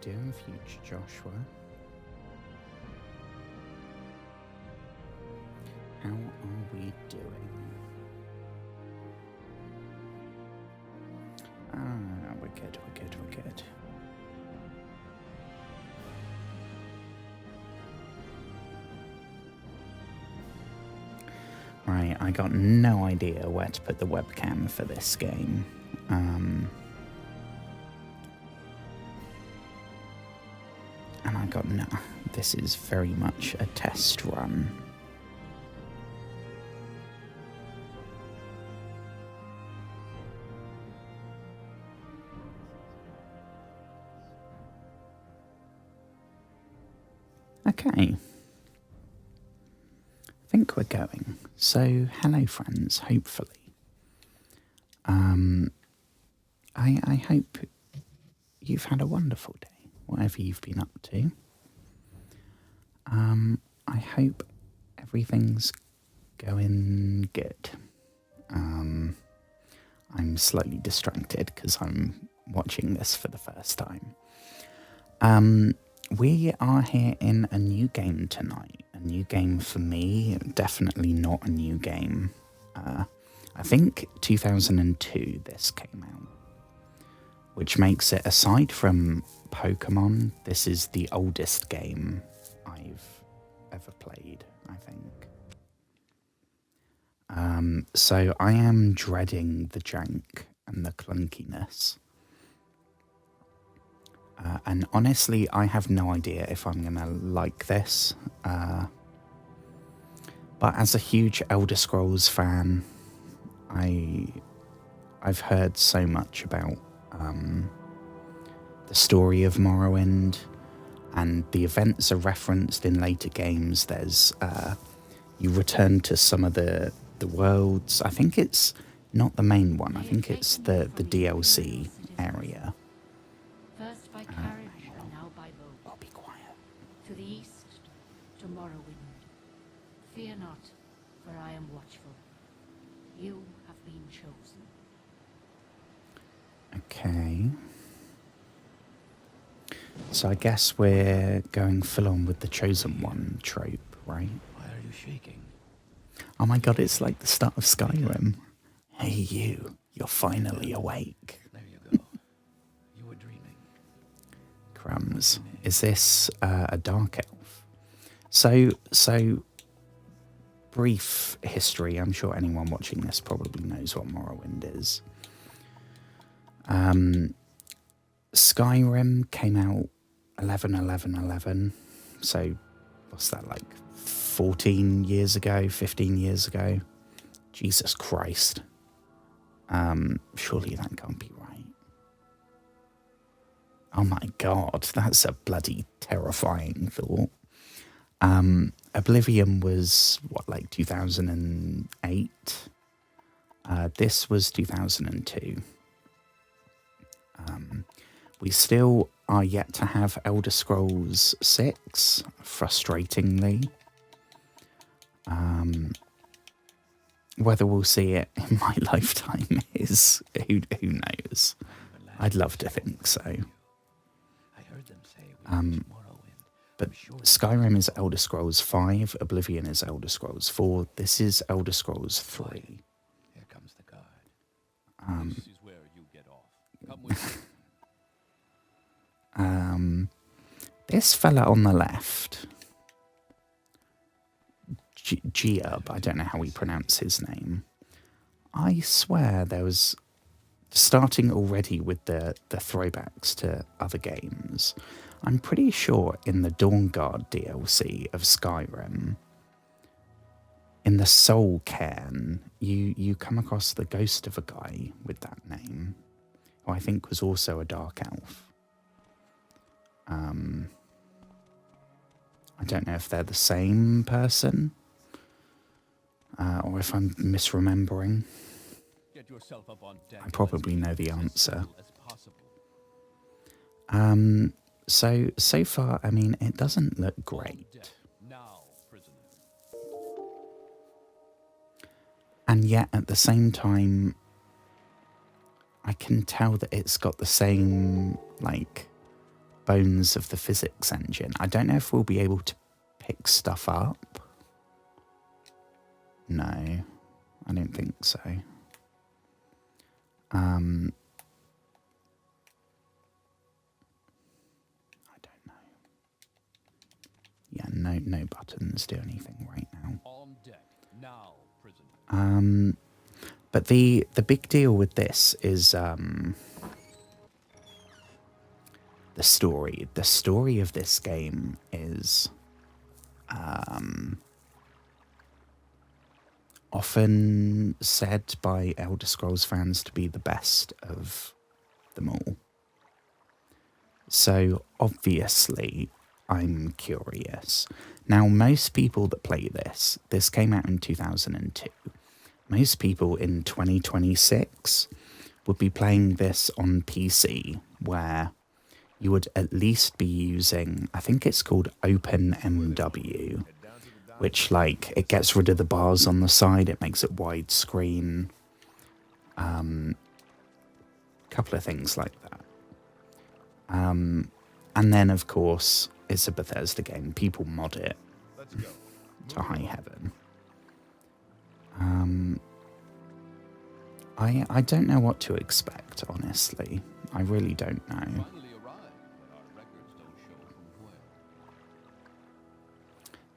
doing, future Joshua? How are we doing? We're good, we're good, we're good. Right, I got no idea where to put the webcam for this game. And I got no... This is very much a test run. Okay. I think we're going. So, hello friends, hopefully. I hope you've had a wonderful day, whatever you've been up to. I hope everything's going good. I'm slightly distracted because I'm watching this for the first time. We are here in a new game tonight. A new game for me, definitely not a new game. I think 2002 this came out, which makes it, aside from Pokemon, this is the oldest game I've ever played, I think. So I am dreading the jank and the clunkiness. And honestly, I have no idea if I'm going to like this. But as a huge Elder Scrolls fan, I've heard so much about the story of Morrowind, and the events are referenced in later games. There's you return to some of the worlds. I think it's not the main one. I think it's the DLC area. First by carriage and now by boat. I'll be quiet. To the east, to Morrowind. Fear not, for I am watchful. You have been chosen. Okay. So I guess we're going full on with the Chosen One trope, right? Why are you shaking? Oh my god, it's like the start of Skyrim. Hey you, you're finally awake. There you go. You were dreaming. Crumbs. Is this a dark elf? So brief history. I'm sure anyone watching this probably knows what Morrowind is. Skyrim came out 11/11/11. So what's that, like 14 years ago, 15 years ago? Jesus Christ. Surely that can't be right. Oh my god, that's a bloody terrifying thought. Oblivion was, what, like 2008? This was 2002. We still are yet to have Elder Scrolls 6, frustratingly. Whether we'll see it in my lifetime is, who knows? I'd love to think so. I heard them say we reached Morrowind. But Skyrim is Elder Scrolls 5, Oblivion is Elder Scrolls 4, this is Elder Scrolls 3. Here comes the guard. This is where you get off. Come with me. This fella on the left, Giab, I don't know how we pronounce his name. I swear there was, starting already with the throwbacks to other games, I'm pretty sure in the Dawnguard DLC of Skyrim, in the Soul Cairn, you come across the ghost of a guy with that name, who I think was also a dark elf. I don't know if they're the same person, or if I'm misremembering. Get yourself up on deck. I probably know the answer. As possible. So far, I mean, it doesn't look great. Now, prisoner. And yet, at the same time, I can tell that it's got the same, like, bones of the physics engine. I don't know if we'll be able to pick stuff up. No, I don't think so. I don't know. Yeah, no buttons do anything right now. On deck. Now, prisoner. But the big deal with this is the story. The story of this game is often said by Elder Scrolls fans to be the best of them all. So obviously, I'm curious. Now, most people that play this came out in 2002. Most people in 2026 would be playing this on PC, where you would at least be using, I think it's called OpenMW, which, like, it gets rid of the bars on the side, it makes it widescreen, couple of things like that. And then, of course, it's a Bethesda game. People mod it to high heaven. I don't know what to expect, honestly. I really don't know. Finally arrived, but our records don't show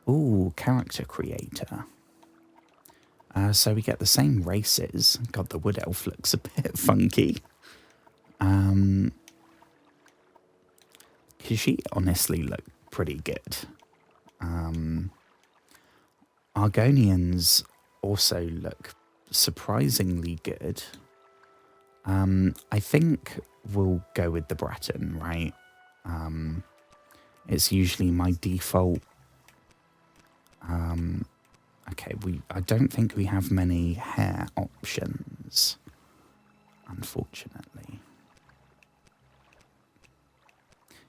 from where. Ooh, character creator. So we get the same races. God, the wood elf looks a bit funky. She honestly looked pretty good. Argonians also look surprisingly good. I think we'll go with the Breton, right? It's usually my default. Okay, I don't think we have many hair options, unfortunately.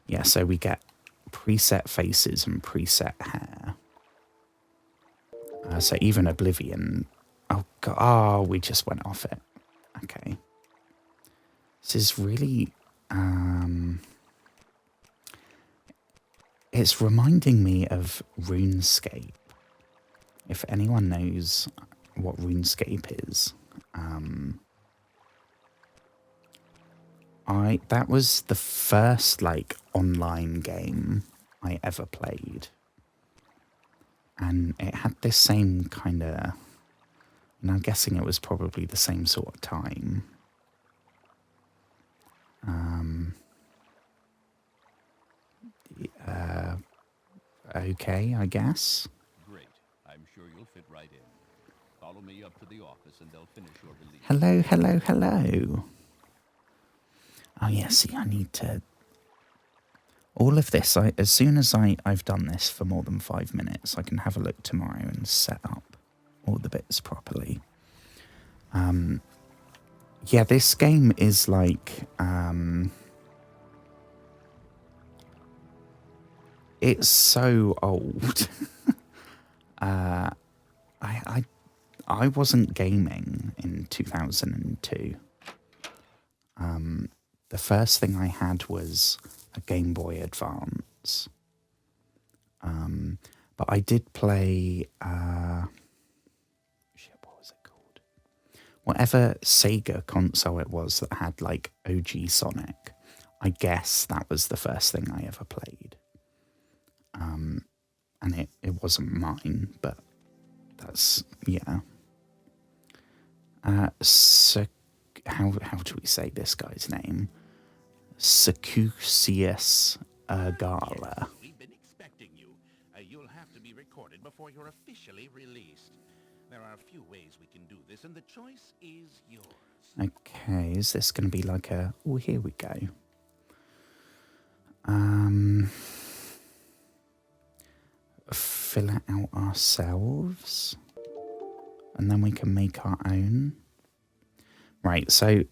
Yeah, so we get preset faces and preset hair. So even Oblivion. Oh god! Oh, we just went off it. Okay. This is really. It's reminding me of RuneScape. If anyone knows what RuneScape is, that was the first like online game I ever played, and it had this same kind of. And I'm guessing it was probably the same sort of time. Okay, I guess. Great. I'm sure you'll fit right in. Follow me up to the office and they'll finish your release. Hello, hello, hello. Oh yeah, see, I need to... All of this, as soon as I've done this for more than 5 minutes, I can have a look tomorrow and set up all the bits properly. Yeah, this game is like... it's so old. I wasn't gaming in 2002. The first thing I had was a Game Boy Advance. But I did play... what was it called? Whatever Sega console it was that had, like, OG Sonic. I guess that was the first thing I ever played. And it wasn't mine, but that's... yeah. So... How do we say this guy's name? Secusius Ergala. Yes, we've been expecting you. You'll have to be recorded before you're officially released. There are a few ways we can do this, and the choice is yours. Okay, is this going to be like a... Oh, here we go. Fill it out ourselves. And then we can make our own. Right, so...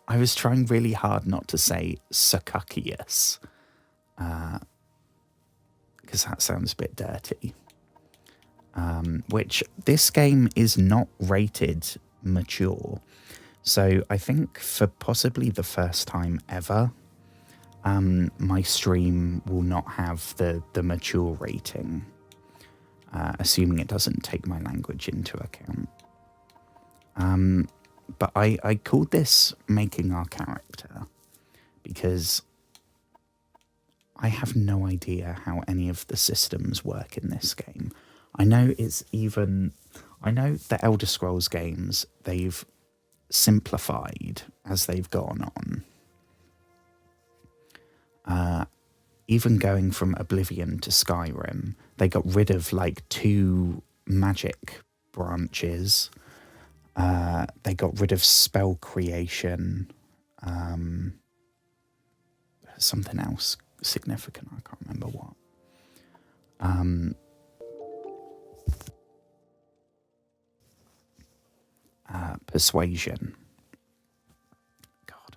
I was trying really hard not to say Succucius, because that sounds a bit dirty. Which this game is not rated mature, So I think for possibly the first time ever, my stream will not have the mature rating, assuming it doesn't take my language into account. But I called this making our character because I have no idea how any of the systems work in this game. I know the Elder Scrolls games, they've simplified as they've gone on. Even going from Oblivion to Skyrim, they got rid of like 2 magic branches. They got rid of spell creation. Something else significant, I can't remember what. Persuasion. God.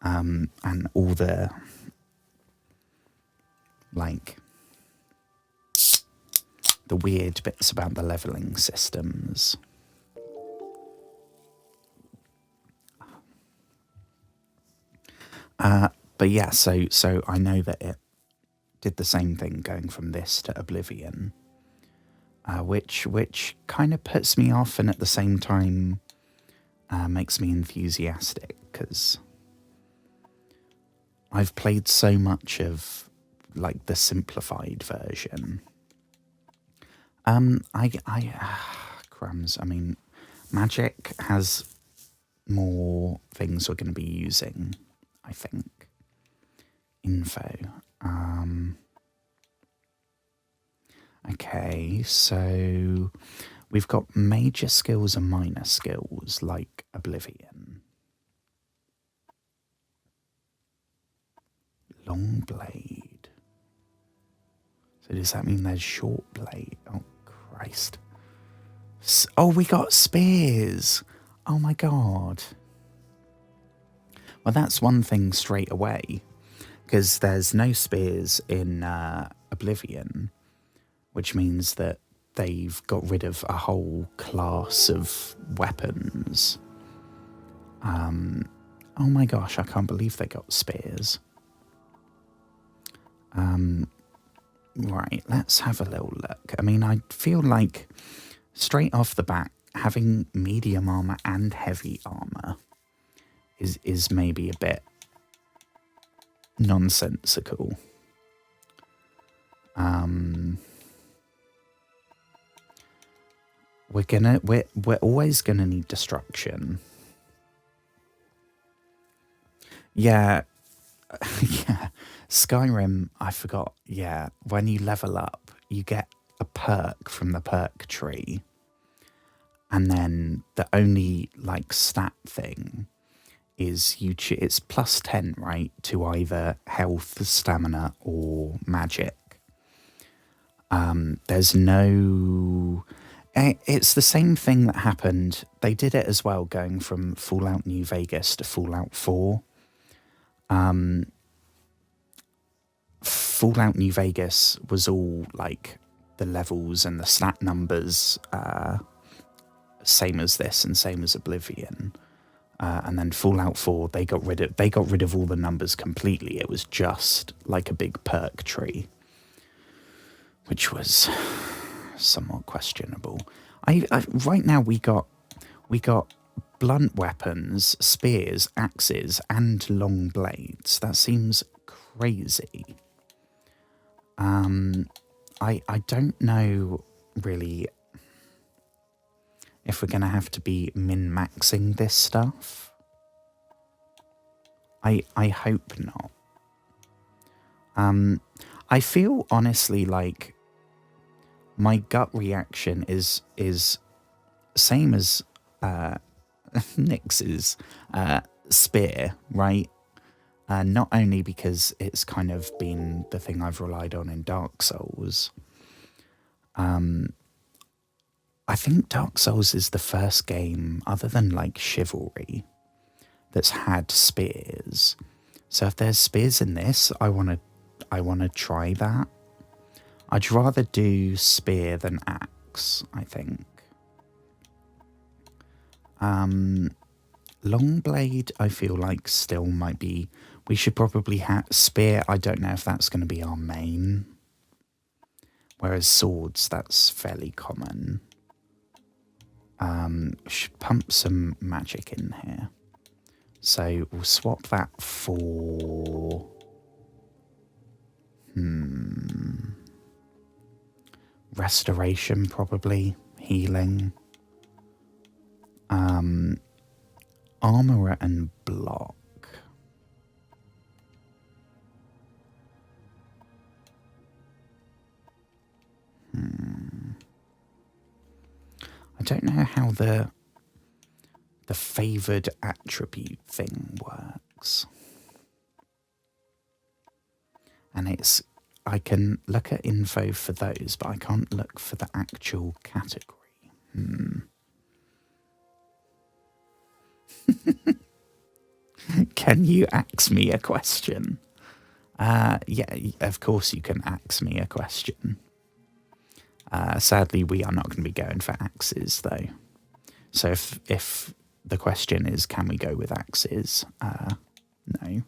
And all the like the weird bits about the leveling systems. But yeah, so I know that it did the same thing going from this to Oblivion, which kind of puts me off and at the same time makes me enthusiastic because I've played so much of like the simplified version. Crumbs. I mean, Magic has more things we're going to be using, I think. Info. Okay, so we've got major skills and minor skills like Oblivion. Long blade. So does that mean there's short blade? Oh, Christ. Oh, we got spears. Oh my God. Well, that's one thing straight away, because there's no spears in Oblivion, which means that they've got rid of a whole class of weapons. Oh my gosh, I can't believe they got spears. Right, let's have a little look. I mean, I feel like straight off the bat, having medium armor and heavy armor is maybe a bit nonsensical. We're always gonna need destruction. Yeah. Yeah. Skyrim, I forgot. Yeah, when you level up, you get a perk from the perk tree. And then the only like stat thing is it's plus 10, right, to either health, stamina, or magic. There's no... It's the same thing that happened. They did it as well, going from Fallout New Vegas to Fallout 4. Fallout New Vegas was all like the levels and the stat numbers, same as this and same as Oblivion. And then Fallout 4, they got rid of all the numbers completely. It was just like a big perk tree, which was somewhat questionable. Right now we got blunt weapons, spears, axes, and long blades. That seems crazy. I don't know really if we're going to have to be min-maxing this stuff. I hope not. I feel honestly like my gut reaction is same as Nyx's spear, right? Not only because it's kind of been the thing I've relied on in Dark Souls. I think Dark Souls is the first game, other than like Chivalry, that's had spears. So if there's spears in this, I wanna try that. I'd rather do spear than axe, I think. Longblade, I feel like still might be... We should probably have... Spear, I don't know if that's going to be our main. Whereas swords, that's fairly common. Should pump some magic in here. So we'll swap that for... Restoration, probably. Healing. Armor and block. I don't know how the favoured attribute thing works. And it's... I can look at info for those, but I can't look for the actual category. Can you ask me a question? Yeah, of course you can ask me a question. Sadly, we are not going to be going for axes, though. So if the question is, can we go with axes? No.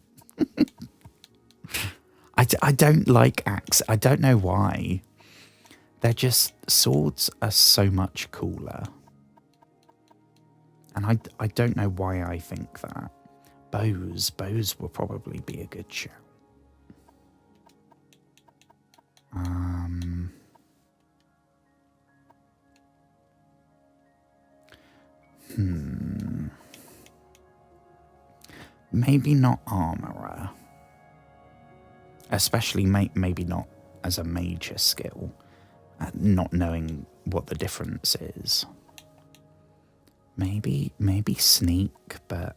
I don't like axe. I don't know why. They're just... Swords are so much cooler. And I don't know why I think that. Bows will probably be a good shout. Maybe not armourer. Especially maybe not as a major skill. Not knowing what the difference is. Maybe sneak, but...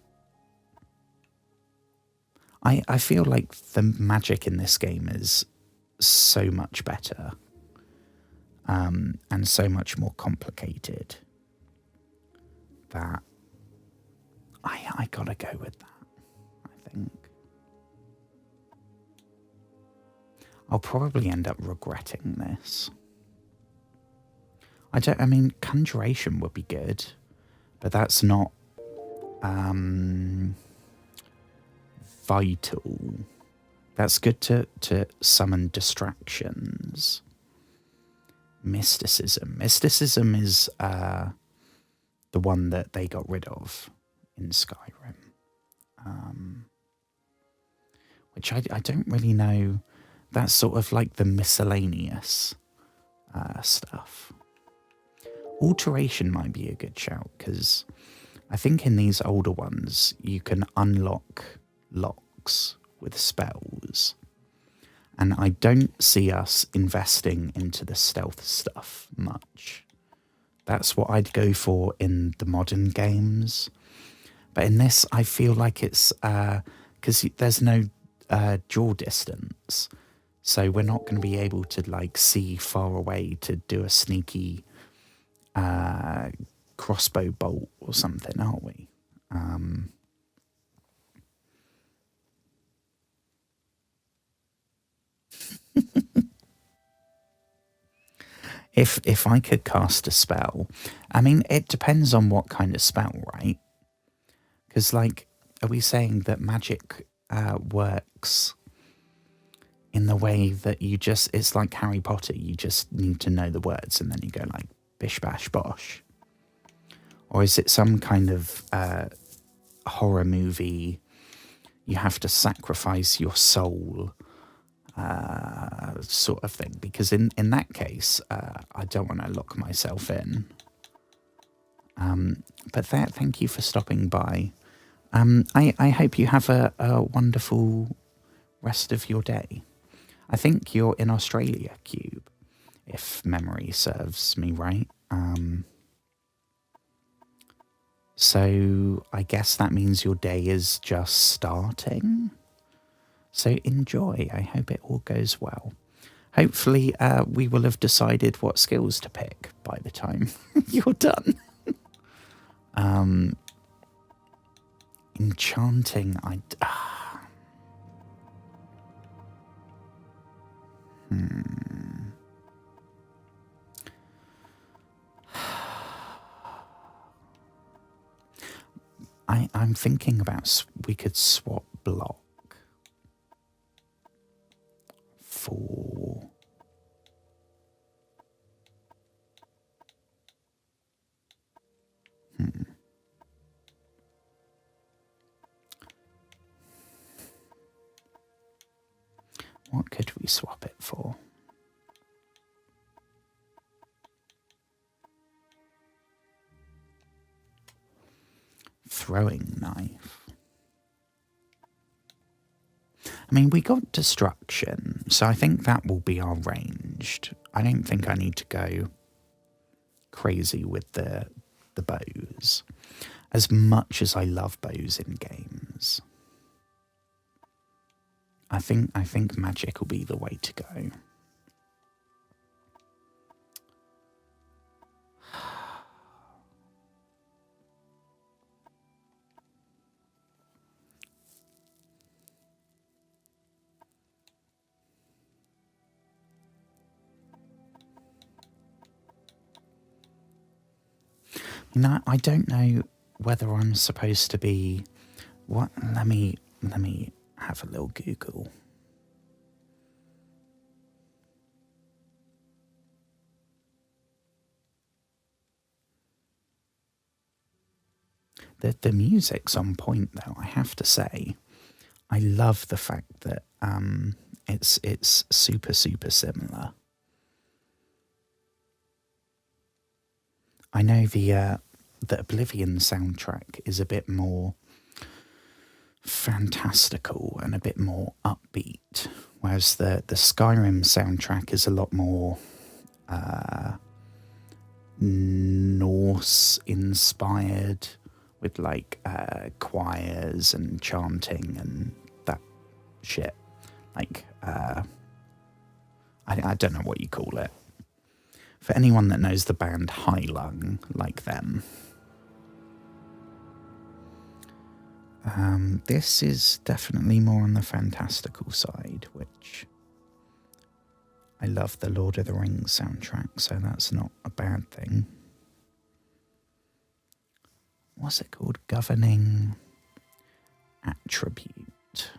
I feel like the magic in this game is so much better. And so much more complicated. That I gotta go with that, I think. I'll probably end up regretting this. I mean, conjuration would be good, but that's not vital. That's good to summon distractions. Mysticism. Mysticism is the one that they got rid of in Skyrim. Which I don't really know. That's sort of like the miscellaneous stuff. Alteration might be a good shout, because I think in these older ones you can unlock locks with spells. And I don't see us investing into the stealth stuff much. That's what I'd go for in the modern games. But in this, I feel like it's... because there's no draw distance. So we're not going to be able to, like, see far away to do a sneaky crossbow bolt or something, aren't we? If I could cast a spell, I mean, it depends on what kind of spell, right? Because, like, are we saying that magic works in the way that you just... It's like Harry Potter, you just need to know the words and then you go like, bish, bash, bosh? Or is it some kind of horror movie, you have to sacrifice your soul sort of thing? Because in that case, I don't want to lock myself in. But thank you for stopping by. I hope you have a wonderful rest of your day. I think you're in Australia, Cube, if memory serves me right. So I guess that means your day is just starting. So enjoy. I hope it all goes well. Hopefully we will have decided what skills to pick by the time you're done. Enchanting, I I'm thinking about we could swap block for what could we swap it for? Throwing knife. I mean, we got destruction, so I think that will be our ranged. I don't think I need to go crazy with the bows. As much as I love bows in games, I think magic will be the way to go. No, I don't know whether I'm supposed to be. What? Let me have a little Google. The music's on point though, I have to say. I love the fact that it's super similar. I know the Oblivion soundtrack is a bit more fantastical and a bit more upbeat, whereas the Skyrim soundtrack is a lot more Norse inspired, with like choirs and chanting and that shit. Like I don't know what you call it. For anyone that knows the band High Lung, like them. This is definitely more on the fantastical side, which I love the Lord of the Rings soundtrack, so that's not a bad thing. What's it called? Governing attribute.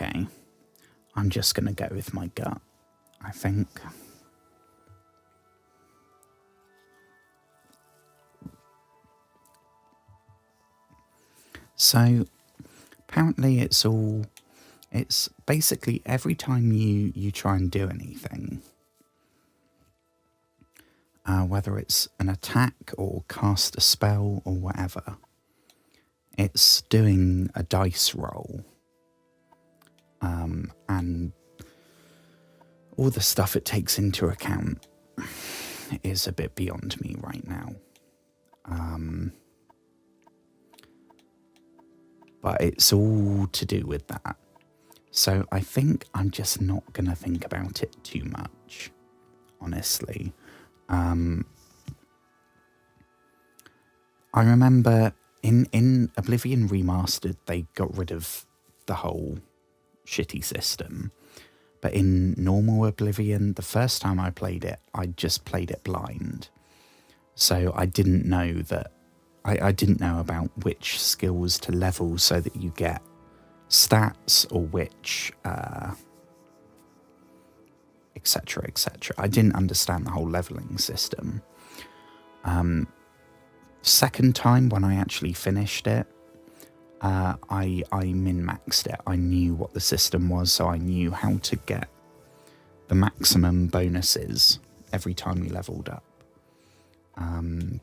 Okay. I'm just going to go with my gut, I think. So, apparently it's basically every time you try and do anything, whether it's an attack or cast a spell or whatever, it's doing a dice roll. And all the stuff it takes into account is a bit beyond me right now. But it's all to do with that. So I think I'm just not going to think about it too much, honestly. I remember in Oblivion Remastered, they got rid of the whole shitty system. But in normal Oblivion, the first time I played it, I just played it blind. So I didn't know that I didn't know about which skills to level so that you get stats or which etc, etc. I didn't understand the whole leveling system. Second time when I actually finished it, I min-maxed it. I knew what the system was, so I knew how to get the maximum bonuses every time we leveled up.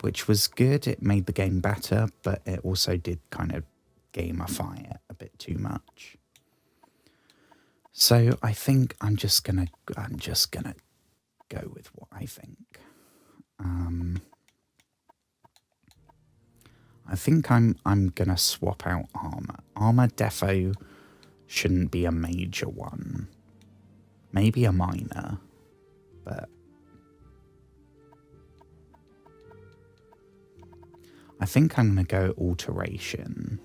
Which was good. It made the game better, but it also did kind of gamify it a bit too much. So I think I'm just gonna go with what I think. I think I'm gonna swap out armor. Armor defo shouldn't be a major one. Maybe a minor, but I think I'm going to go alteration.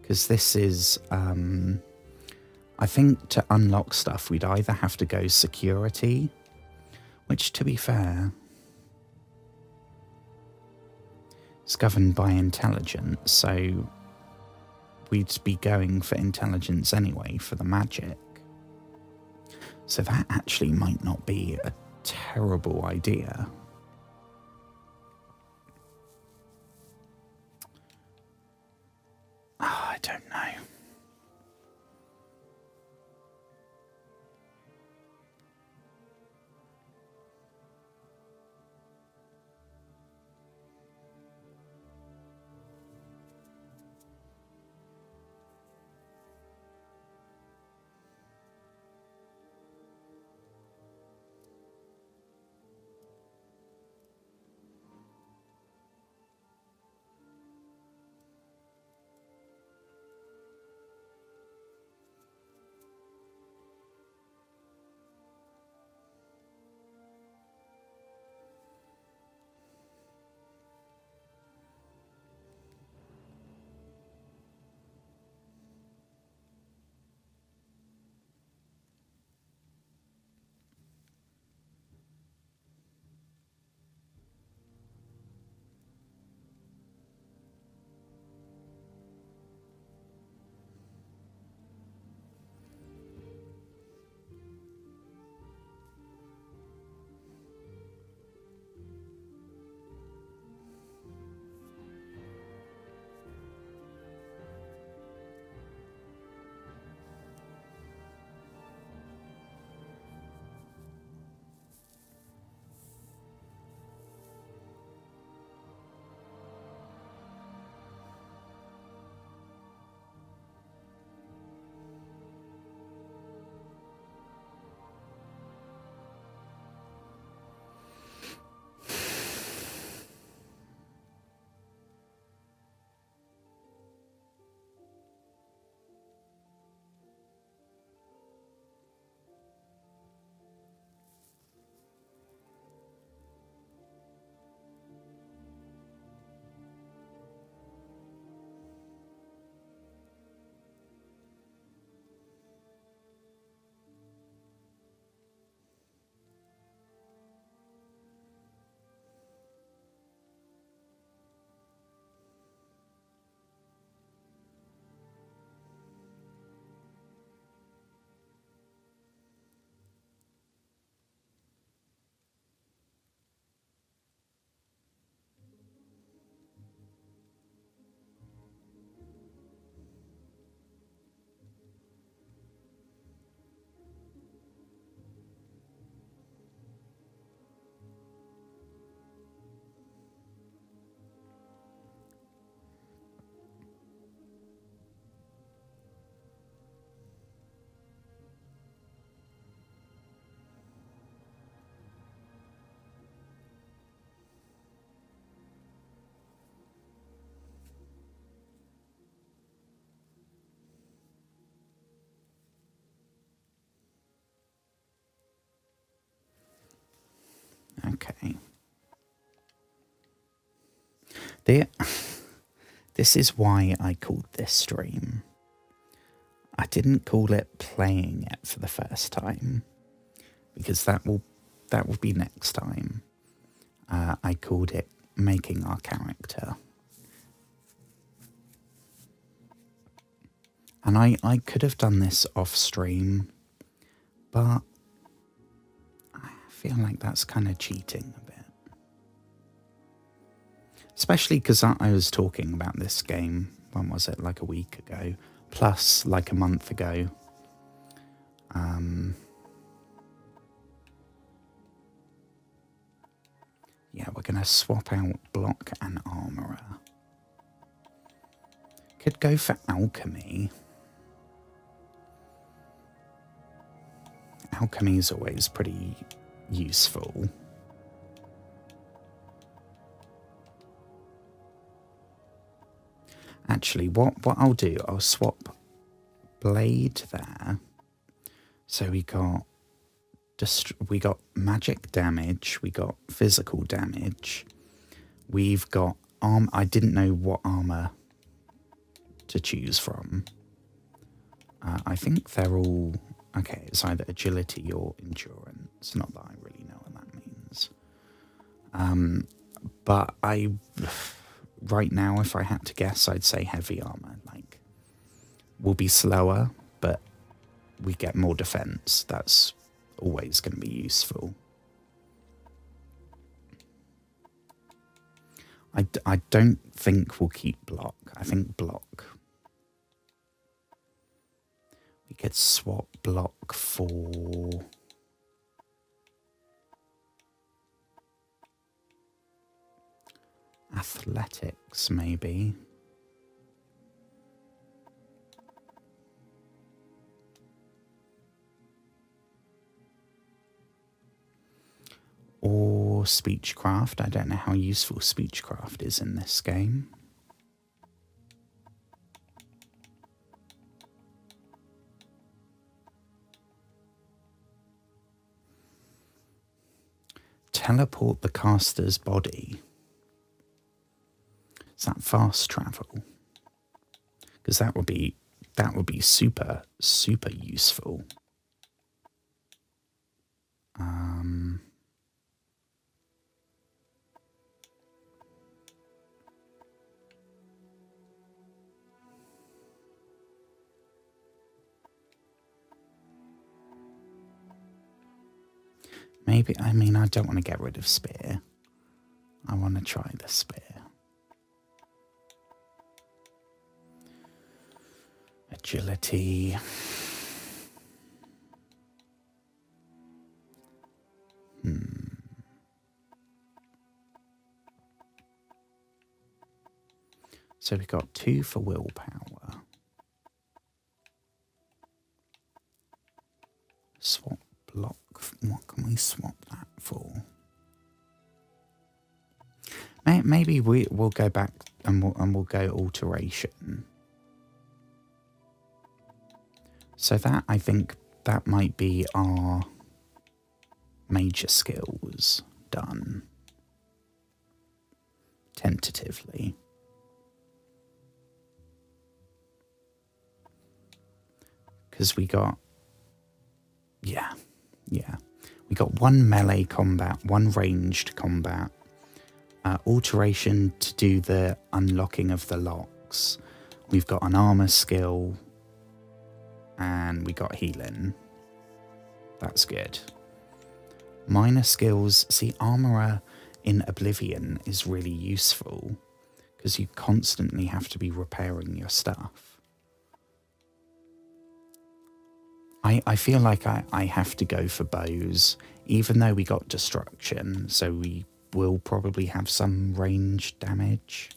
Because this is, I think to unlock stuff, we'd either have to go security, which to be fair, is governed by intelligence, so we'd be going for intelligence anyway for the magic. So that actually might not be a terrible idea. Oh, I don't know. Okay. This is why I called this stream. I didn't call it playing it for the first time, because that will be next time. I called it making our character. And I could have done this off stream, but I feel like that's kind of cheating a bit. Especially because I was talking about this game, when was it, like a week ago, plus like a month ago. Yeah, we're going to swap out block and armourer. Could go for alchemy. Alchemy is always pretty useful. Actually, what I'll do, I'll swap blade there. So we got magic damage, we got physical damage, we've got arm. I didn't know what armor to choose from. I think they're all okay. It's either agility or endurance. Not that I really know what that means. But right now, if I had to guess, I'd say heavy armor. Like, we'll be slower, but we get more defense. That's always going to be useful. I don't think we'll keep block. I think block. We could swap block for athletics, maybe. Or speechcraft. I don't know how useful speechcraft is in this game. Teleport the caster's body. Is that fast travel? Because that would be super useful. Maybe, I mean, I don't want to get rid of spear. I want to try the spear. Agility. So we got 2 for willpower. Swap block. What can we swap that for? Maybe we'll go back and we'll go alteration. So that, I think that might be our major skills done. Tentatively. Because we got, yeah. We got 1 melee combat, 1 ranged combat, alteration to do the unlocking of the locks. We've got an armor skill, and we got healing. That's good. Minor skills. See, armorer in Oblivion is really useful because you constantly have to be repairing your stuff. I feel like I have to go for bows, even though we got destruction, so we will probably have some range damage.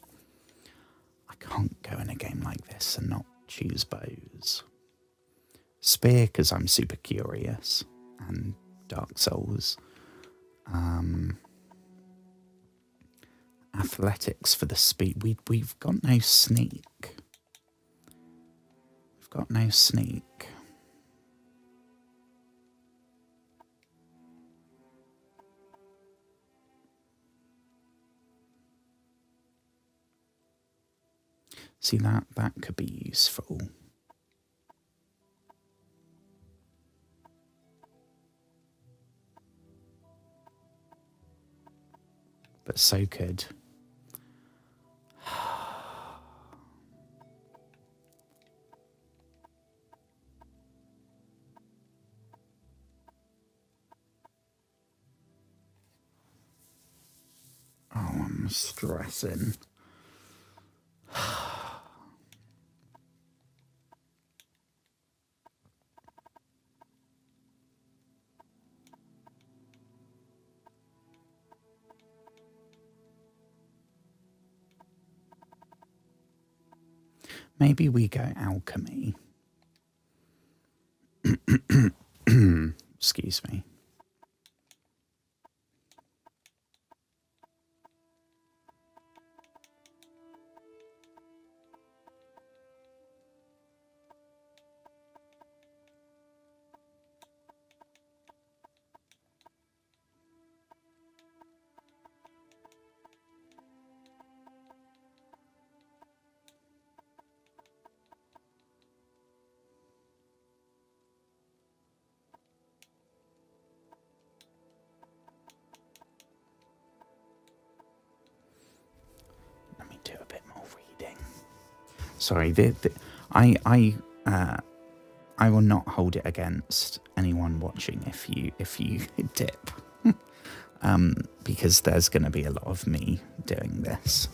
I can't go in a game like this and not choose bows. Spear, because I'm super curious, and Dark Souls. Athletics for the speed. We've got no sneak. We've got no sneak. See, that could be useful. But so could... Oh, I'm stressing. Maybe we go alchemy. Excuse me. Let me do a bit more reading. Sorry, I will not hold it against anyone watching if you dip, because there's going to be a lot of me doing this.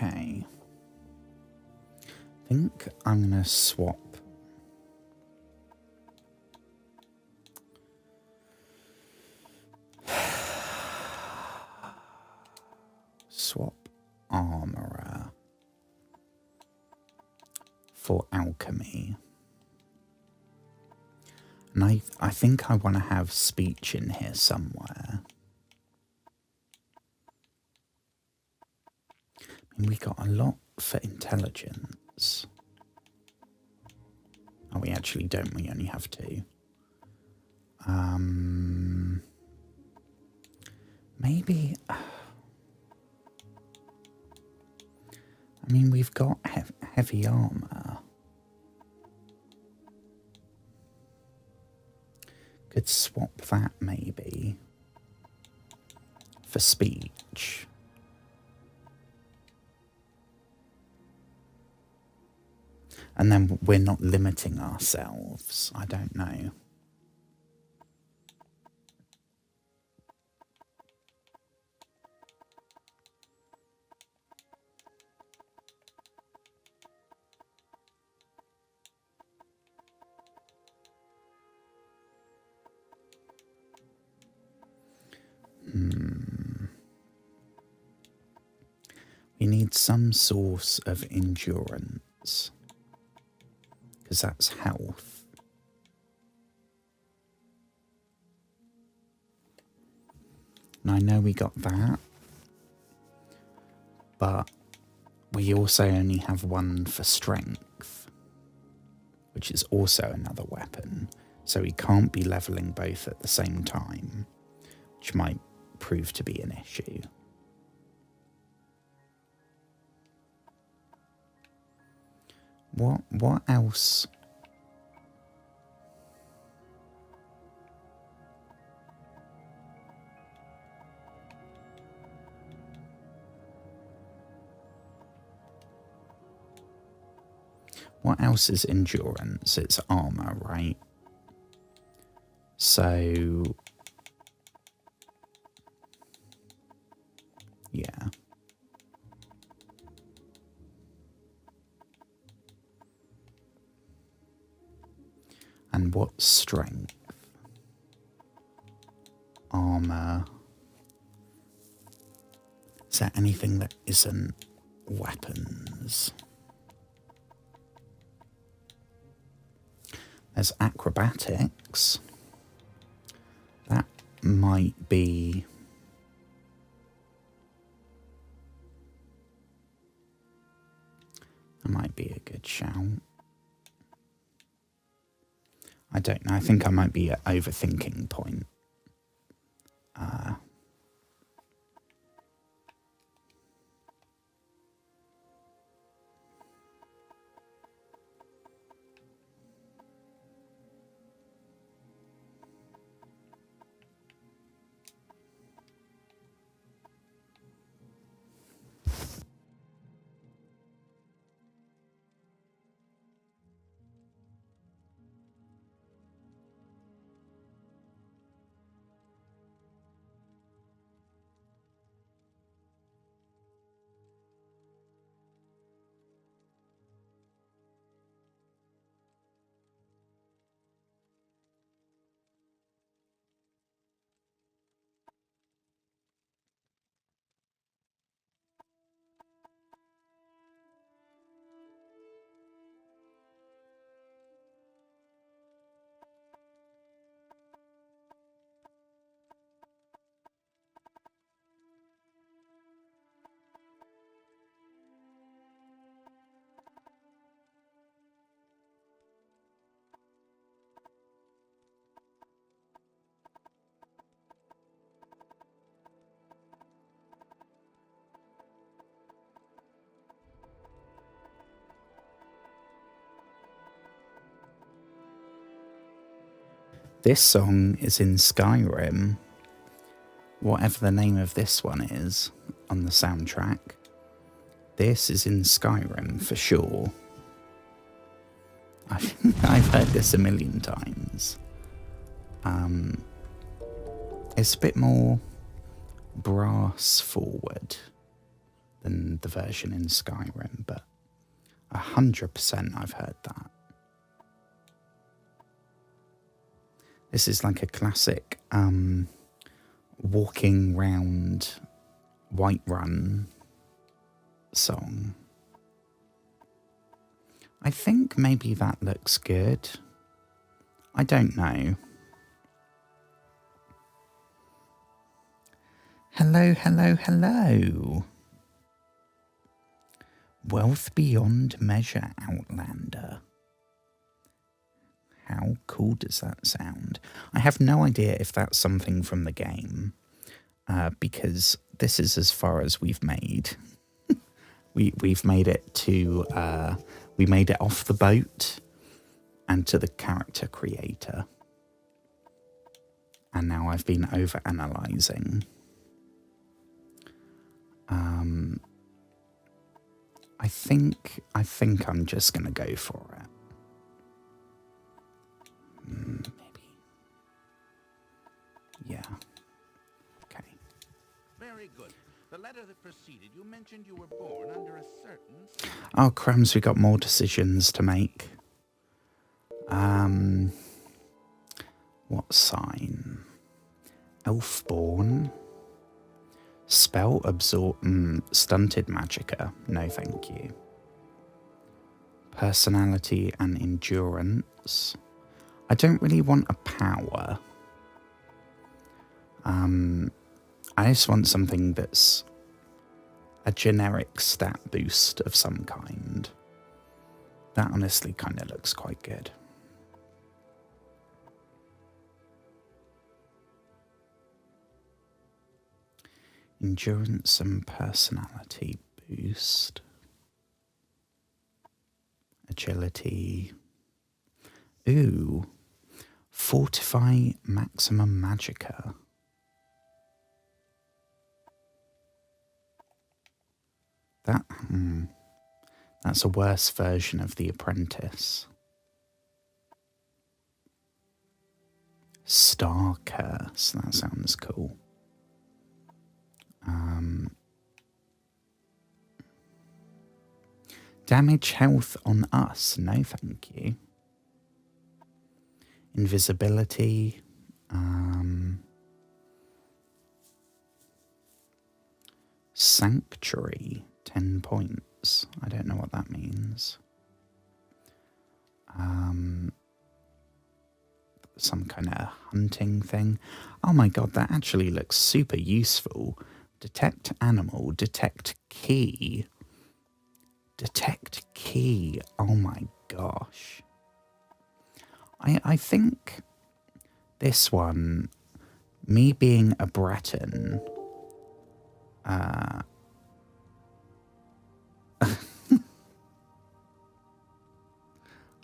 Okay. I think I'm going to swap. Swap armorer for alchemy. And I think I want to have speech in here somewhere. I mean, we got a lot for intelligence. Oh, we actually don't. We only have 2. Maybe... I mean, we've got heavy armor. Could swap that, maybe, for speech. And then we're not limiting ourselves. I don't know. We need some source of endurance, because that's health. And I know we got that, but we also only have 1 for strength, which is also another weapon. So we can't be leveling both at the same time, which might prove to be an issue. What else? What else is endurance? It's armor, right? So yeah. And what's strength? Armor. Is there anything that isn't weapons? There's acrobatics. That might be... That might be a good shout. I don't know. I think I might be at overthinking point. This song is in Skyrim. Whatever the name of this one is on the soundtrack. This is in Skyrim for sure. I've heard this a million times. It's a bit more brass forward than the version in Skyrim, but 100% I've heard that. This is like a classic walking round Whiterun song. I think maybe that looks good. I don't know. Hello, hello, hello. Wealth beyond measure, Outlander. How cool does that sound? I have no idea if that's something from the game, because this is as far as we've made. We've made it to, we made it off the boat and to the character creator. And now I've been over-analysing. I think I'm just going to go for it. Maybe. Yeah. Okay. Very good. The letter that preceded you mentioned you were born under a certain sign. Oh, crumbs, we got more decisions to make. What sign? Elfborn. Spell absorb... stunted magicka. No, thank you. Personality and endurance. I don't really want a power. I just want something that's a generic stat boost of some kind. That honestly kind of looks quite good. Endurance and personality boost. Agility. Ooh. Fortify maximum magicka. That's a worse version of The Apprentice. Star Curse. That sounds cool. Damage health on us. No, thank you. Invisibility. Sanctuary. 10 points. I don't know what that means. Some kind of hunting thing. Oh my god, that actually looks super useful. Detect animal, detect key. Detect key. Oh my gosh. I think this one, me being a Breton,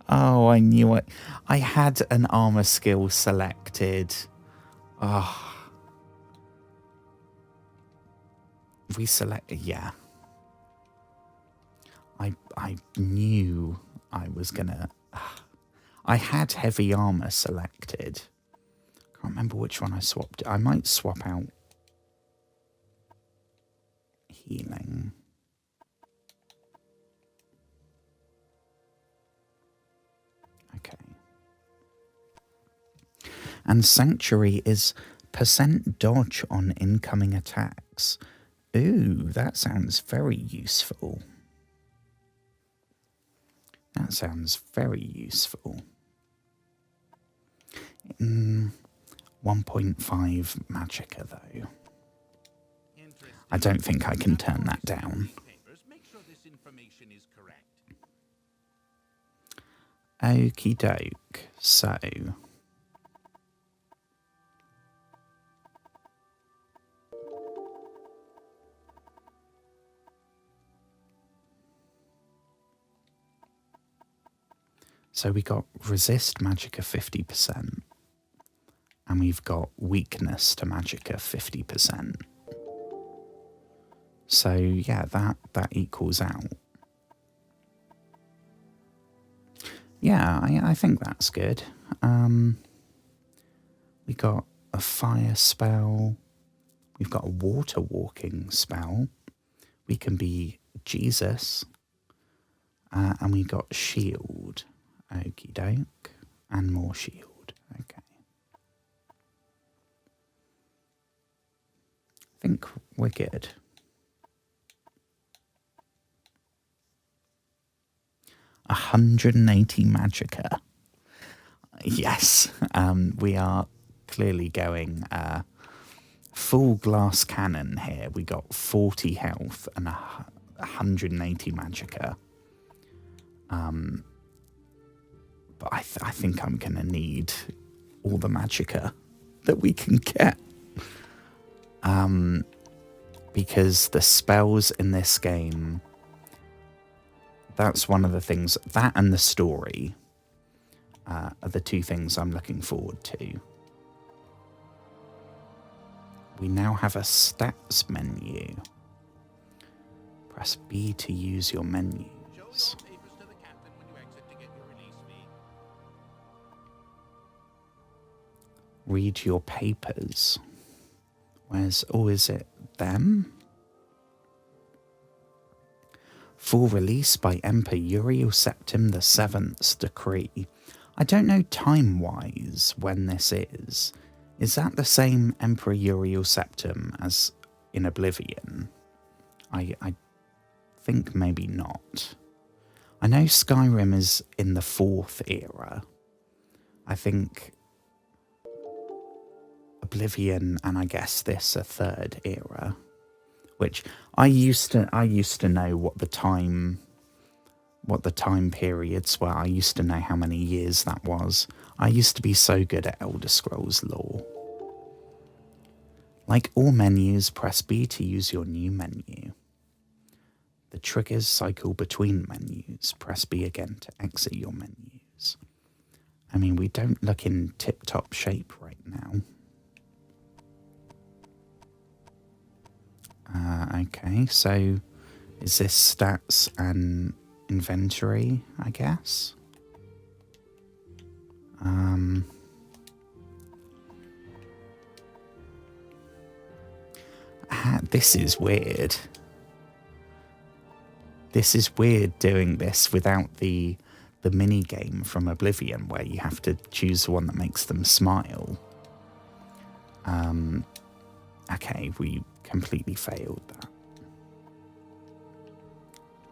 oh, I knew it. I had an armor skill selected. Oh. We selected, yeah. I knew I was gonna... I had heavy armor selected. Can't remember which one I swapped. I might swap out healing. Okay. And Sanctuary is % dodge on incoming attacks. Ooh, that sounds very useful. That sounds very useful. 1.5 magicka, though. I don't think I can turn that down. Make sure this information is correct. Okie doke. So... So we got resist magicka 50%. And we've got weakness to magicka 50%. So yeah, that equals out. Yeah, I think that's good. We got a fire spell. We've got a water walking spell. we can be Jesus. And we got shield. Okie doke. And more shield. Okay. I think we're good. A 180 magicka. Yes. We are clearly going full glass cannon here. We got 40 health and 180 magicka. But I think I'm going to need all the magicka that we can get. Because the spells in this game, that's one of the things, that and the story are the two things I'm looking forward to. We now have a stats menu. Press B to use your menus. Read your papers. Where's, oh, is it them? For release by Emperor Uriel Septim the Seventh's decree. I don't know time-wise when this is. Is that the same Emperor Uriel Septim as in Oblivion? I think maybe not. I know Skyrim is in the 4th era. I think Oblivion and I guess this a 3rd era, which I used to know what the time periods were. I used to know how many years that was. I used to be so good at Elder Scrolls lore. Like all menus, press B to use your new menu. The triggers cycle between menus. Press B again to exit your menus. I mean, we don't look in tip-top shape right now. Okay, so is this stats and inventory, I guess? This is weird. This is weird doing this without the mini game from Oblivion where you have to choose the one that makes them smile. Okay, we completely failed that.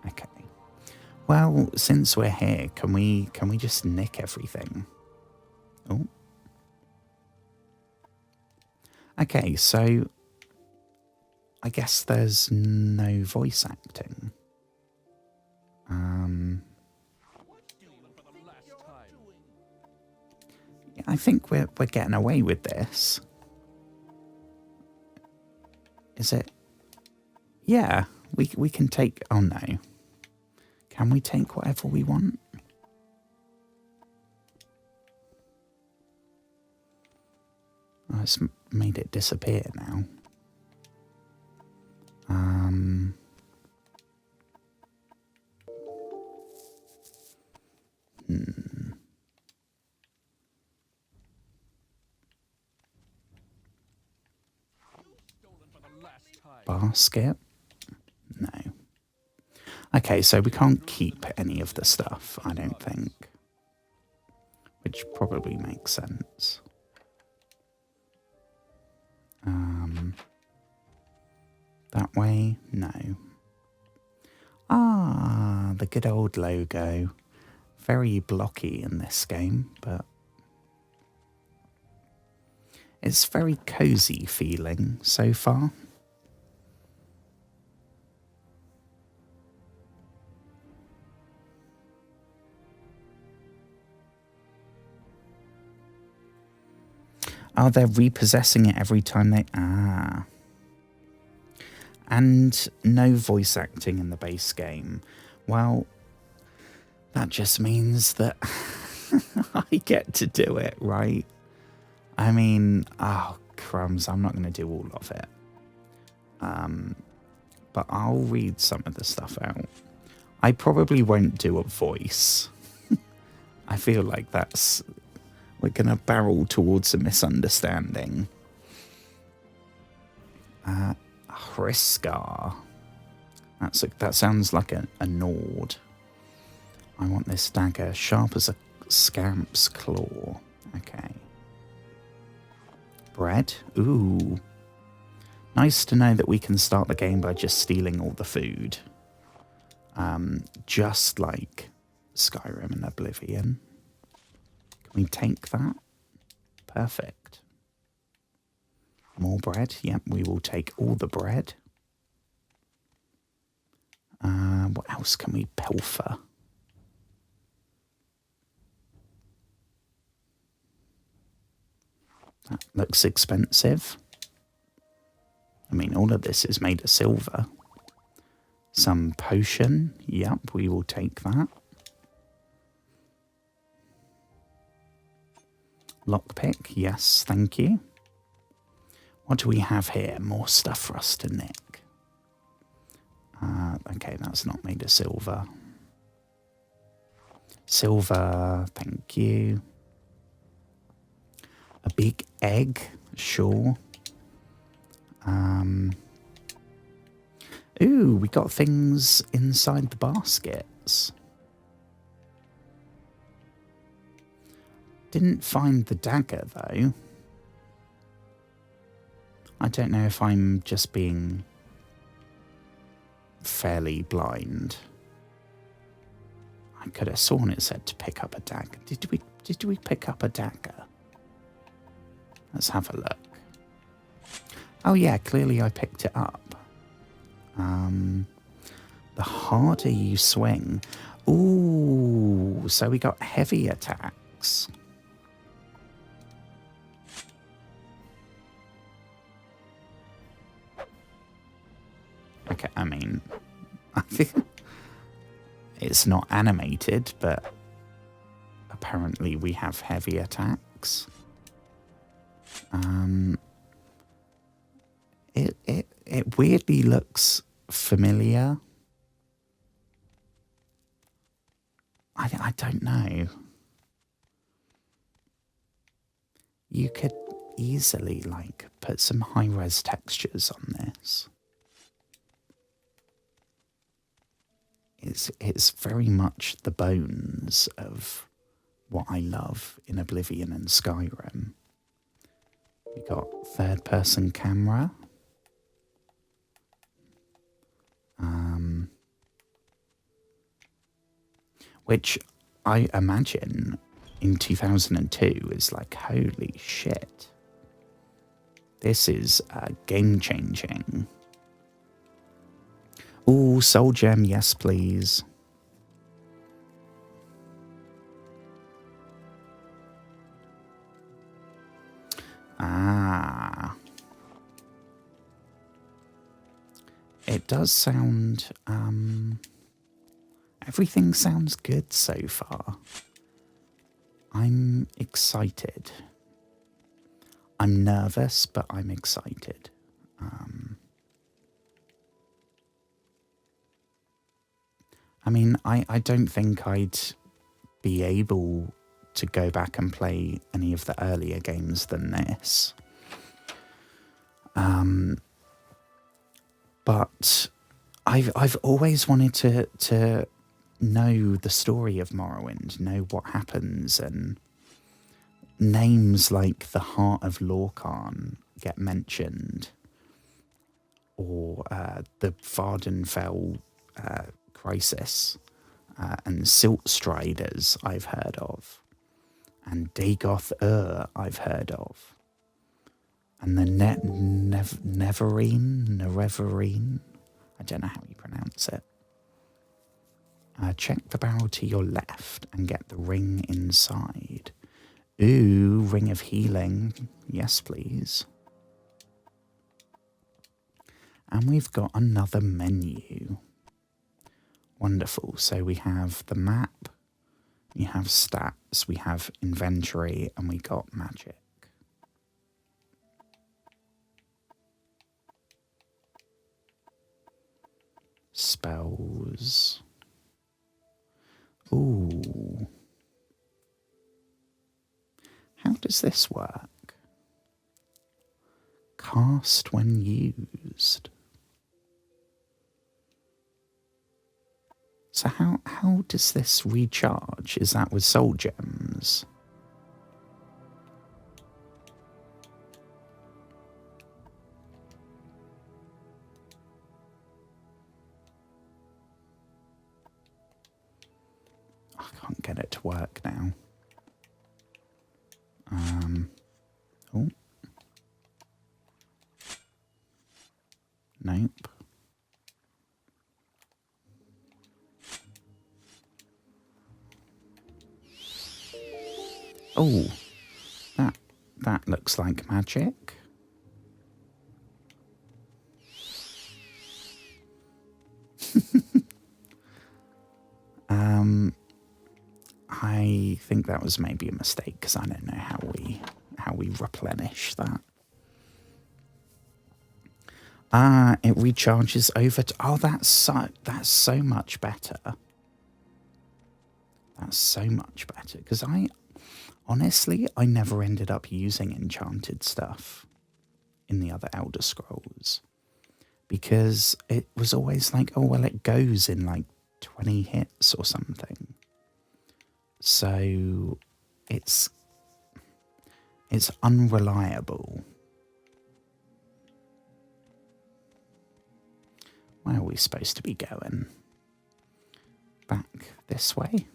Okay. Well, since we're here, can we just nick everything? Oh. Okay, so I guess there's no voice acting. Yeah, I think we're getting away with this. Is it? Yeah, we can take... Oh, no. Can we take whatever we want? Oh, it's made it disappear now. Basket? No. Okay, so we can't keep any of the stuff, I don't think. Which probably makes sense. That way? No. Ah, the good old logo. Very blocky in this game, but it's very cozy feeling so far. Oh, they're repossessing it every time they... Ah. And no voice acting in the base game. Well, that just means that I get to do it, right? I mean, oh, crumbs, I'm not going to do all of it. But I'll read some of the stuff out. I probably won't do a voice. I feel like that's... We're going to barrel towards a misunderstanding. Hriskar. That sounds like a Nord. I want this dagger sharp as a scamp's claw. Okay. Bread. Ooh. Nice to know that we can start the game by just stealing all the food. Just like Skyrim and Oblivion. Can we take that? Perfect. More bread. Yep, we will take all the bread. What else can we pilfer? That looks expensive. I mean, all of this is made of silver. Some potion. Yep, we will take that. Lockpick. Yes, thank you. What do we have here? More stuff for us to nick. Okay, that's not made of silver. Silver, thank you. A big egg, sure. Ooh, we got things inside the baskets. Didn't find the dagger, though. I don't know if I'm just being fairly blind. I could have sworn it said to pick up a dagger. Did we pick up a dagger? Let's have a look. Oh yeah, clearly I picked it up. The harder you swing. Ooh, so we got heavy attacks. Okay, I mean, I think it's not animated, but apparently we have heavy attacks. It weirdly looks familiar. I don't know. You could easily like put some high-res textures on this. It's very much the bones of what I love in Oblivion and Skyrim. We got third-person camera. Which I imagine in 2002 is like, holy shit. This is game-changing. Ooh, soul gem, yes please. Ah. It does sound, everything sounds good so far. I'm excited. I'm nervous, but I'm excited. I mean, I don't think I'd be able to go back and play any of the earlier games than this. But I've always wanted to know the story of Morrowind, know what happens, and names like the Heart of Lorkhan get mentioned, or the Vardenfell Crisis, and Siltstriders I've heard of, and Dagoth I've heard of, and the Neverine, I don't know how you pronounce it. Check the barrel to your left and get the ring inside. Ooh, ring of healing. Yes, please. And we've got another menu. Wonderful. So we have the map, we have stats, we have inventory, and we got magic. Spells. Ooh. How does this work? Cast when used. So how does this recharge? Is that with soul gems? I can't get it to work now. Oh. Nope. Oh, that looks like magic. I think that was maybe a mistake because I don't know how we replenish that. It recharges over to, oh, that's so much better. That's so much better because honestly I never ended up using enchanted stuff in the other Elder Scrolls because it was always like, oh well, it goes in like 20 hits or something. So it's unreliable. Where are we supposed to be going? Back this way?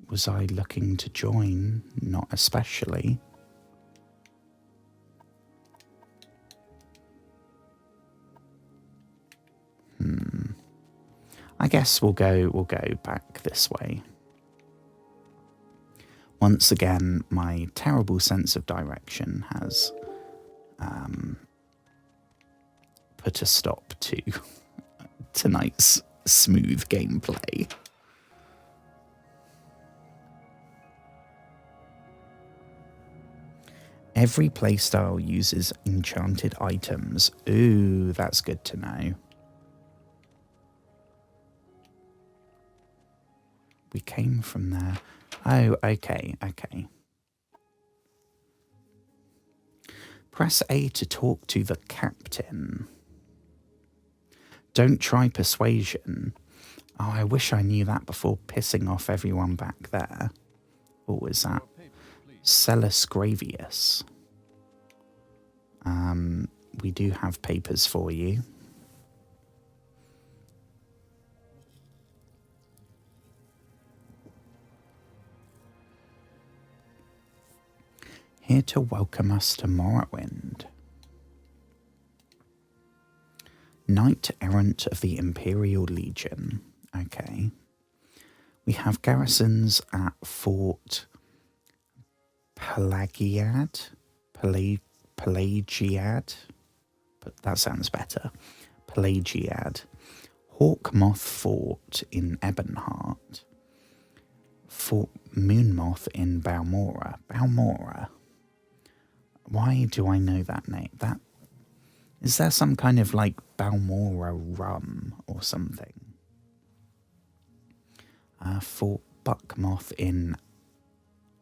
Was I looking to join? Not especially. I guess we'll go back this way. Once again, my terrible sense of direction has put a stop to tonight's smooth gameplay. Every playstyle uses enchanted items. Ooh, that's good to know. We came from there. Oh, okay. Press A to talk to the captain. Don't try persuasion. Oh, I wish I knew that before pissing off everyone back there. What was that? Cellus Gravius. We do have papers for you. Here to welcome us to Morrowind. Knight Errant of the Imperial Legion. Okay. We have garrisons at Fort Pelagiad. Pelagiad. But that sounds better. Pelagiad. Hawkmoth Fort in Ebonheart. Fort Moonmoth in Balmora. Balmora. Why do I know that name? Is there some kind of like Balmora rum or something? Fort Buckmoth in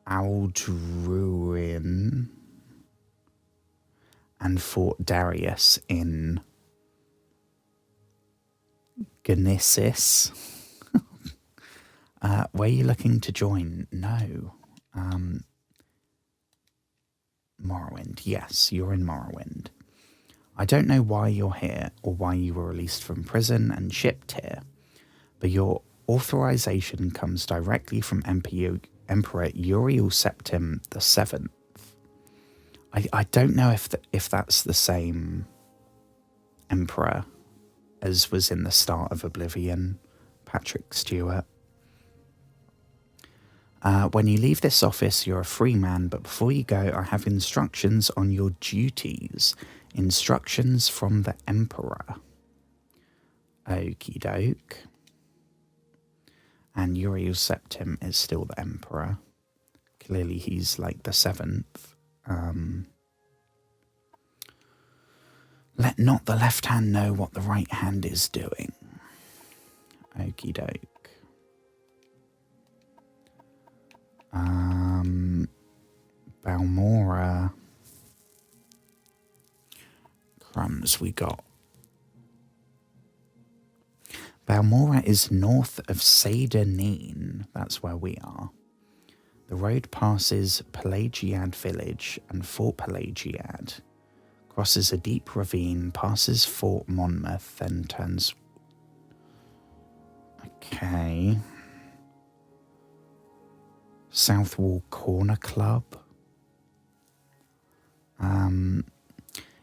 Aldruin. And Fort Darius in Genesis. Where are you looking to join? No. Morrowind. Yes, you're in Morrowind. I don't know why you're here or why you were released from prison and shipped here, but your authorization comes directly from Emperor Uriel Septim VII. I don't know if that's the same emperor as was in the start of Oblivion, Patrick Stewart. When you leave this office, you're a free man, but before you go, I have instructions on your duties. Instructions from the Emperor. Okie doke. And Uriel Septim is still the Emperor. Clearly he's like the 7th. Let not the left hand know what the right hand is doing. Okie doke. Balmora. names we got. Balmora is north of Seydaneen. That's where we are. The road passes Pelagiad village and Fort Pelagiad, crosses a deep ravine, passes Fort Monmouth, then turns... Okay. Southwall Corner Club.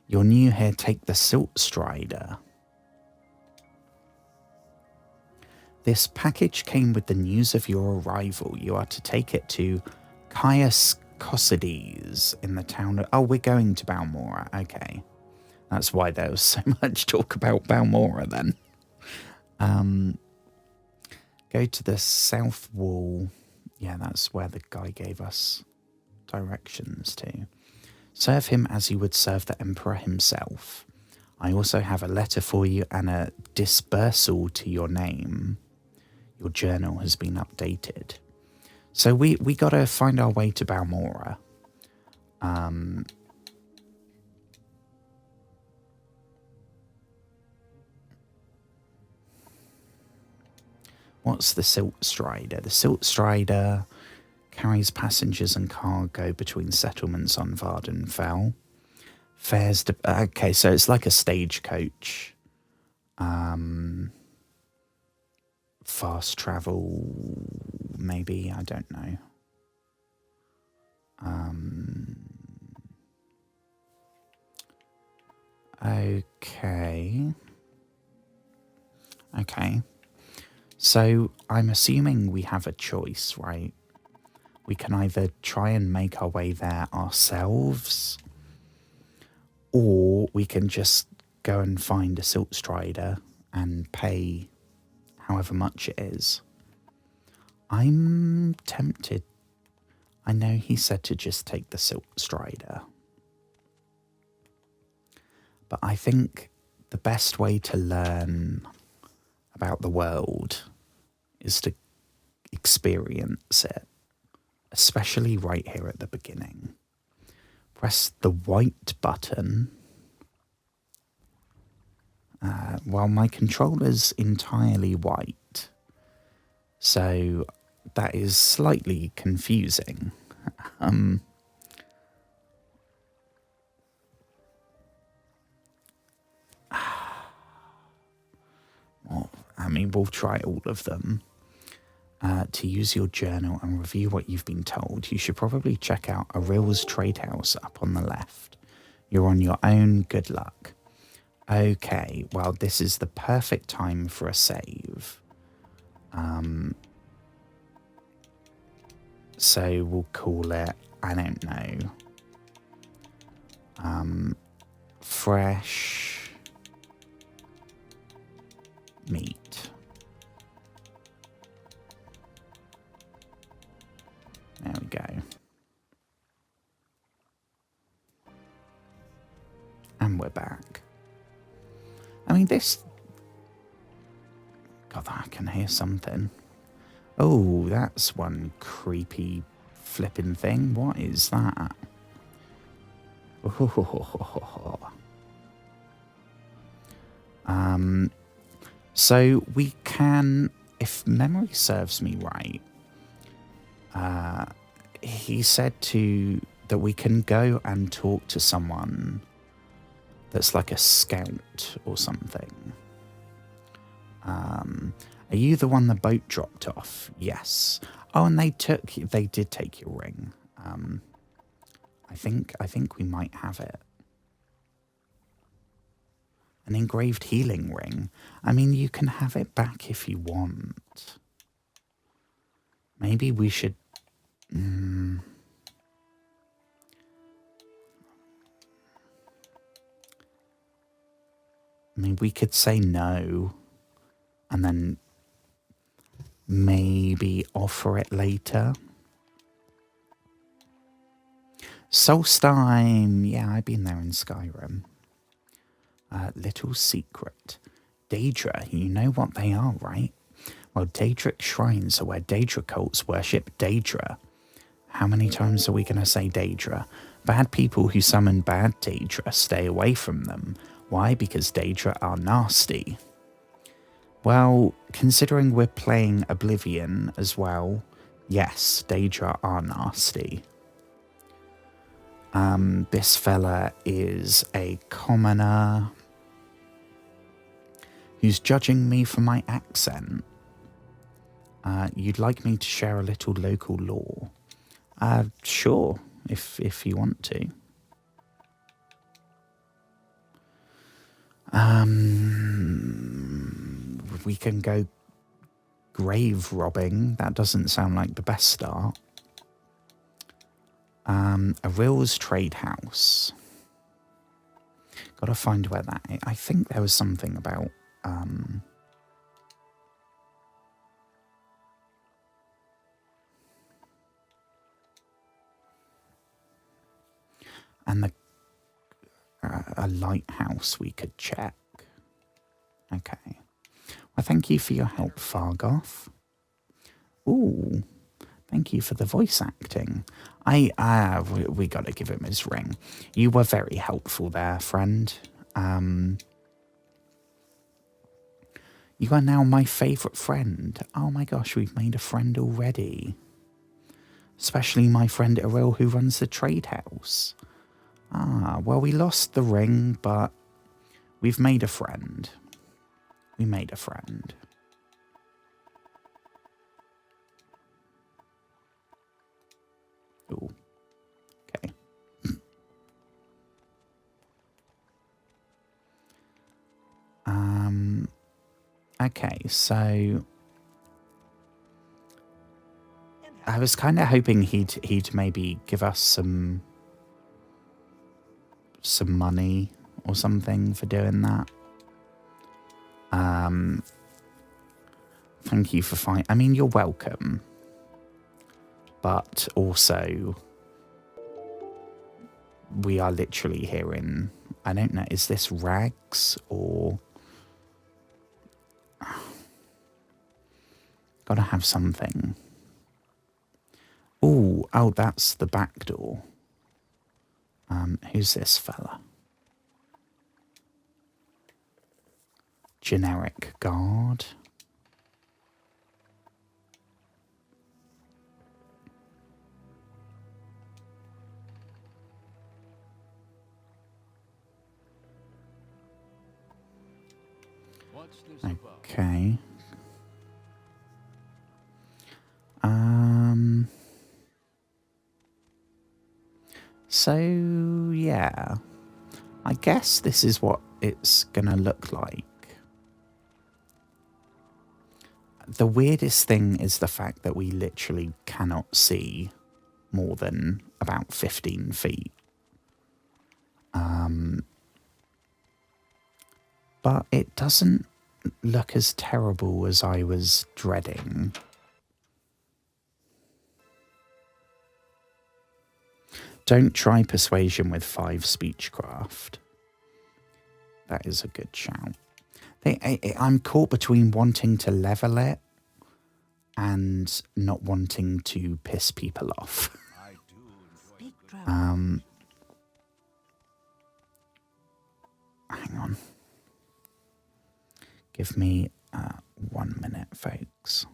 You're new here, take the Silt Strider. This package came with the news of your arrival. You are to take it to Caius Cosides in the town of... Oh, we're going to Balmora. Okay. That's why there was so much talk about Balmora then. Go to the south wall. Yeah, that's where the guy gave us directions to. Serve him as you would serve the Emperor himself. I also have a letter for you and a dispersal to your name. Your journal has been updated. So we got to find our way to Balmora. What's the Silt Strider? The Silt Strider carries passengers and cargo between settlements on Vardenfell. Fares to... Okay, so it's like a stagecoach. Fast travel, maybe, I don't know. Okay. So I'm assuming we have a choice, right? We can either try and make our way there ourselves, or we can just go and find a Silt Strider and pay however much it is. I'm tempted. I know he said to just take the Silt Strider, but I think the best way to learn about the world is to experience it, especially right here at the beginning. Press the white button. Well, my controller's entirely white, so that is slightly confusing. Well, I mean, we'll try all of them. To use your journal and review what you've been told, you should probably check out Aril's Trade House up on the left. You're on your own, good luck. Okay, well, this is the perfect time for a save. So we'll call it, I don't know, fresh meat. There we go. And we're back. I mean, this... God, I can hear something. Oh, that's one creepy flipping thing. What is that? So we can, if memory serves me right, he said that we can go and talk to someone that's like a scout or something. Are you the one the boat dropped off? Yes. Oh, and they did take your ring. I think we might have it. An engraved healing ring. I mean, you can have it back if you want. Maybe we should... I mean, we could say no and then maybe offer it later. Solstheim. Yeah, I've been there in Skyrim. Little secret. Daedra, you know what they are, right? Well, Daedric shrines are where Daedra cults worship Daedra. How many times are we going to say Daedra? Bad people who summon bad Daedra, stay away from them. Why? Because Daedra are nasty. Well, considering we're playing Oblivion as well, yes, Daedra are nasty. This fella is a commoner who's judging me for my accent. You'd like me to share a little local lore? Sure, if you want to. We can go grave robbing. That doesn't sound like the best start. A Rill's Trade House. Gotta find where that is. I think there was something about and a lighthouse we could check. Okay. Well, thank you for your help, Fargoth. Ooh, thank you for the voice acting. We got to give him his ring. You were very helpful there, friend. You are now my favourite friend. Oh my gosh, we've made a friend already. Especially my friend Eril, who runs the trade house. Well, we lost the ring, but we've made a friend. We made a friend. Ooh. Okay. Okay, so I was kind of hoping he'd maybe give us some money or something for doing that. Thank you for finding. I mean, you're welcome, but also we are literally here in. I don't know. Is this rags or? Gotta have something. Ooh, oh, that's the back door. Who's this fella? Generic guard. What's this about? Okay. So, yeah. I guess this is what it's gonna look like. The weirdest thing is the fact that we literally cannot see more than about 15 feet. But it doesn't look as terrible as I was dreading. Don't try persuasion with 5 speechcraft. That is a good shout. I'm caught between wanting to level it and not wanting to piss people off. Hang on. Give me 1 minute, folks.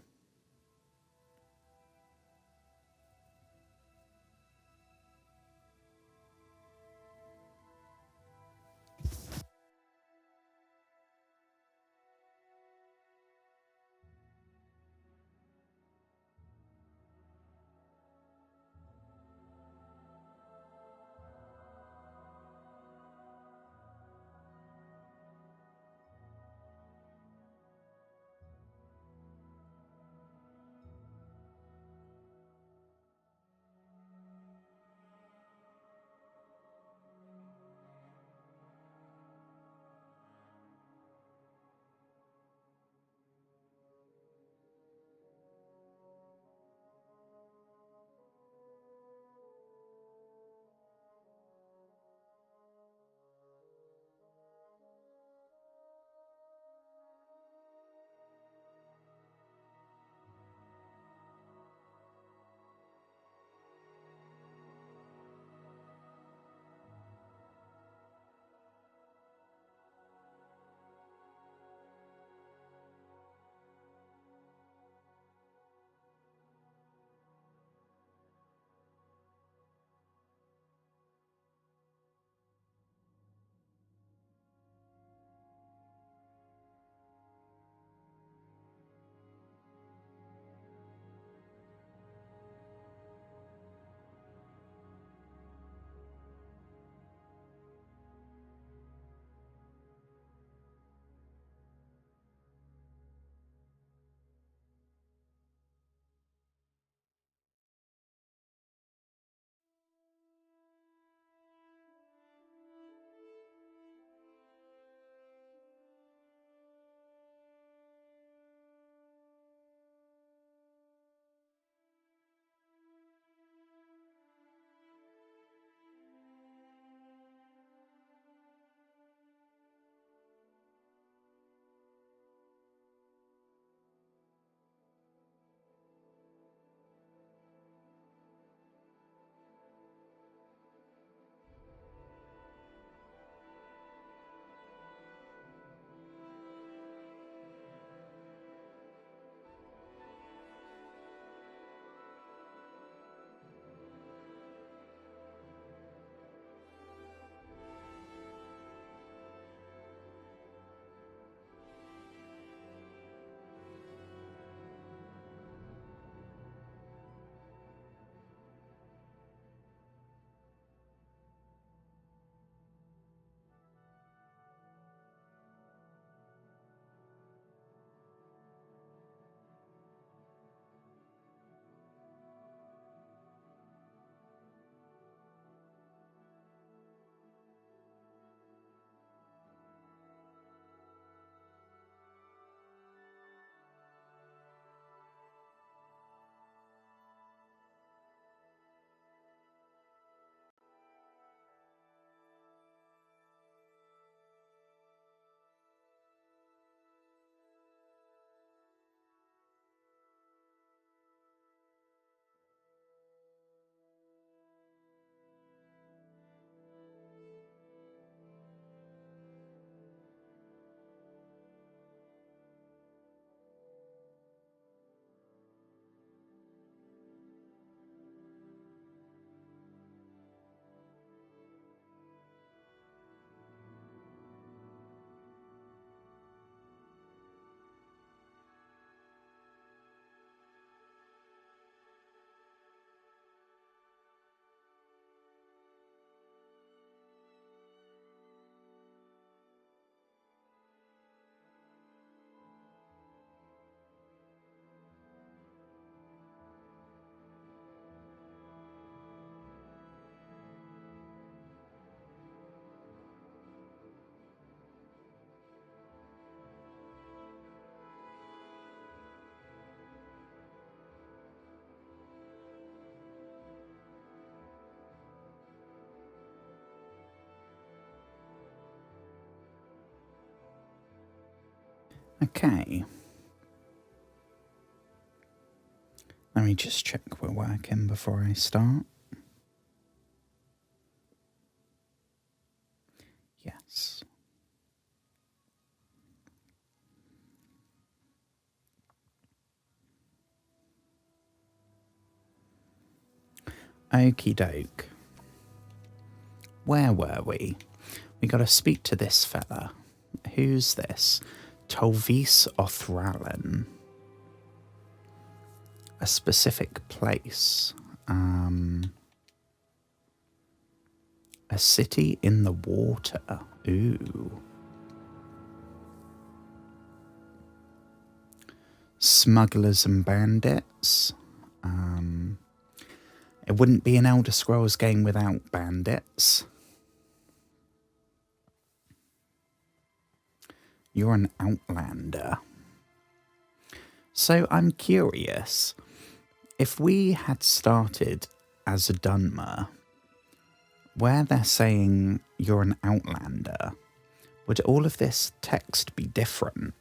Okay. Let me just check we're working before I start. Yes. Okie doke. Where were we? We got to speak to this fella. Who's this? Tolvis Othrallan. A specific place. A city in the water. Ooh. Smugglers and bandits. It wouldn't be an Elder Scrolls game without bandits. You're an outlander. So I'm curious, if we had started as a Dunmer, where they're saying you're an outlander, would all of this text be different?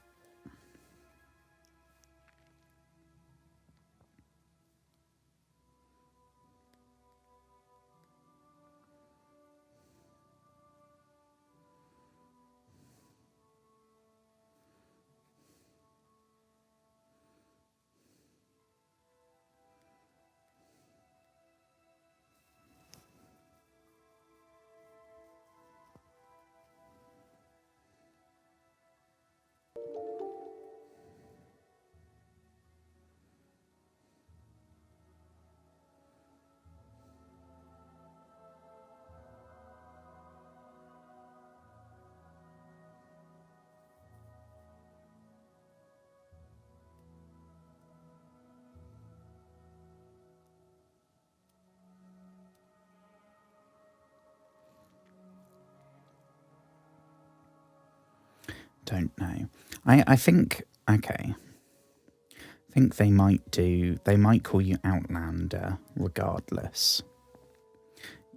Don't know. I think, okay. I think they might call you Outlander regardless.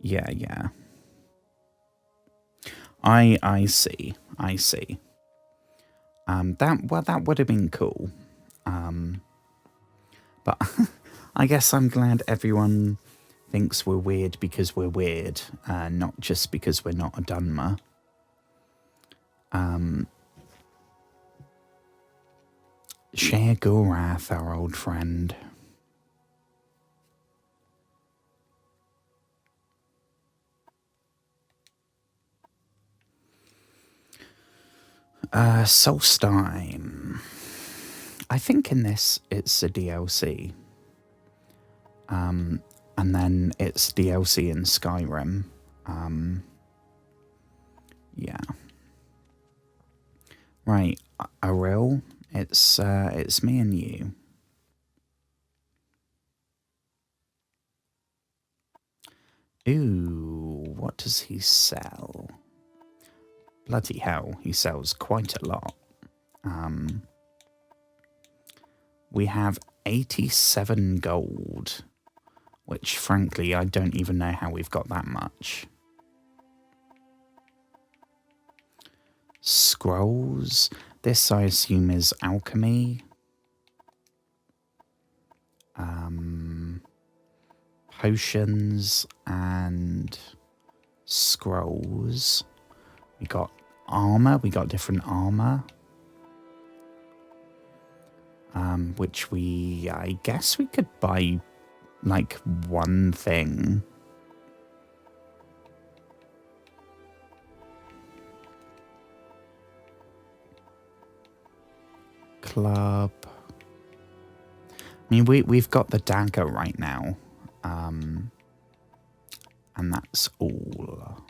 Yeah. I see. That would have been cool. But I guess I'm glad everyone thinks we're weird because we're weird, not just because we're not a Dunmer. Share Gorath, our old friend. Solstheim. I think in this it's a DLC. And then it's DLC in Skyrim. Yeah. Right, Aril, it's me and you. Ooh, what does he sell? Bloody hell, he sells quite a lot. We have 87 gold, which frankly I don't even know how we've got that much. Scrolls. This I assume is alchemy. Potions and scrolls. We got armor. We got different armor. Which I guess we could buy like one thing. Club. I mean, we've got the dagger right now. And that's all.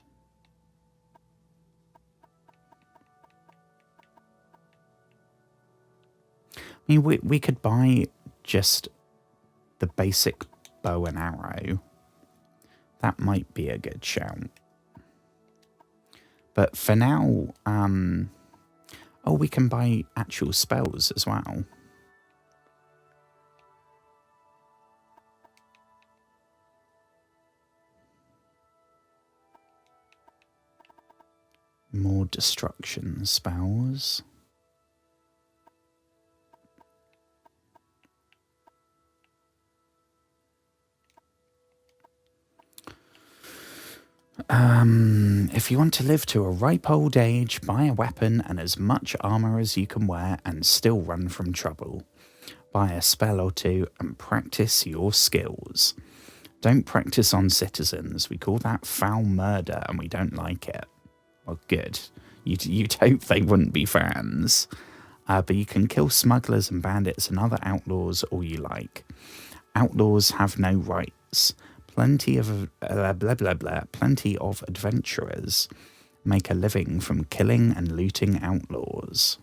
I mean, we could buy just the basic bow and arrow. That might be a good shout. But for now, oh, we can buy actual spells as well. More destruction spells. If you want to live to a ripe old age, buy a weapon and as much armor as you can wear and still run from trouble. Buy a spell or two and practice your skills. Don't practice on citizens. We call that foul murder and we don't like it. Well, good. You'd hope they wouldn't be fans. But you can kill smugglers and bandits and other outlaws all you like. Outlaws have no rights. Plenty of plenty of adventurers make a living from killing and looting outlaws.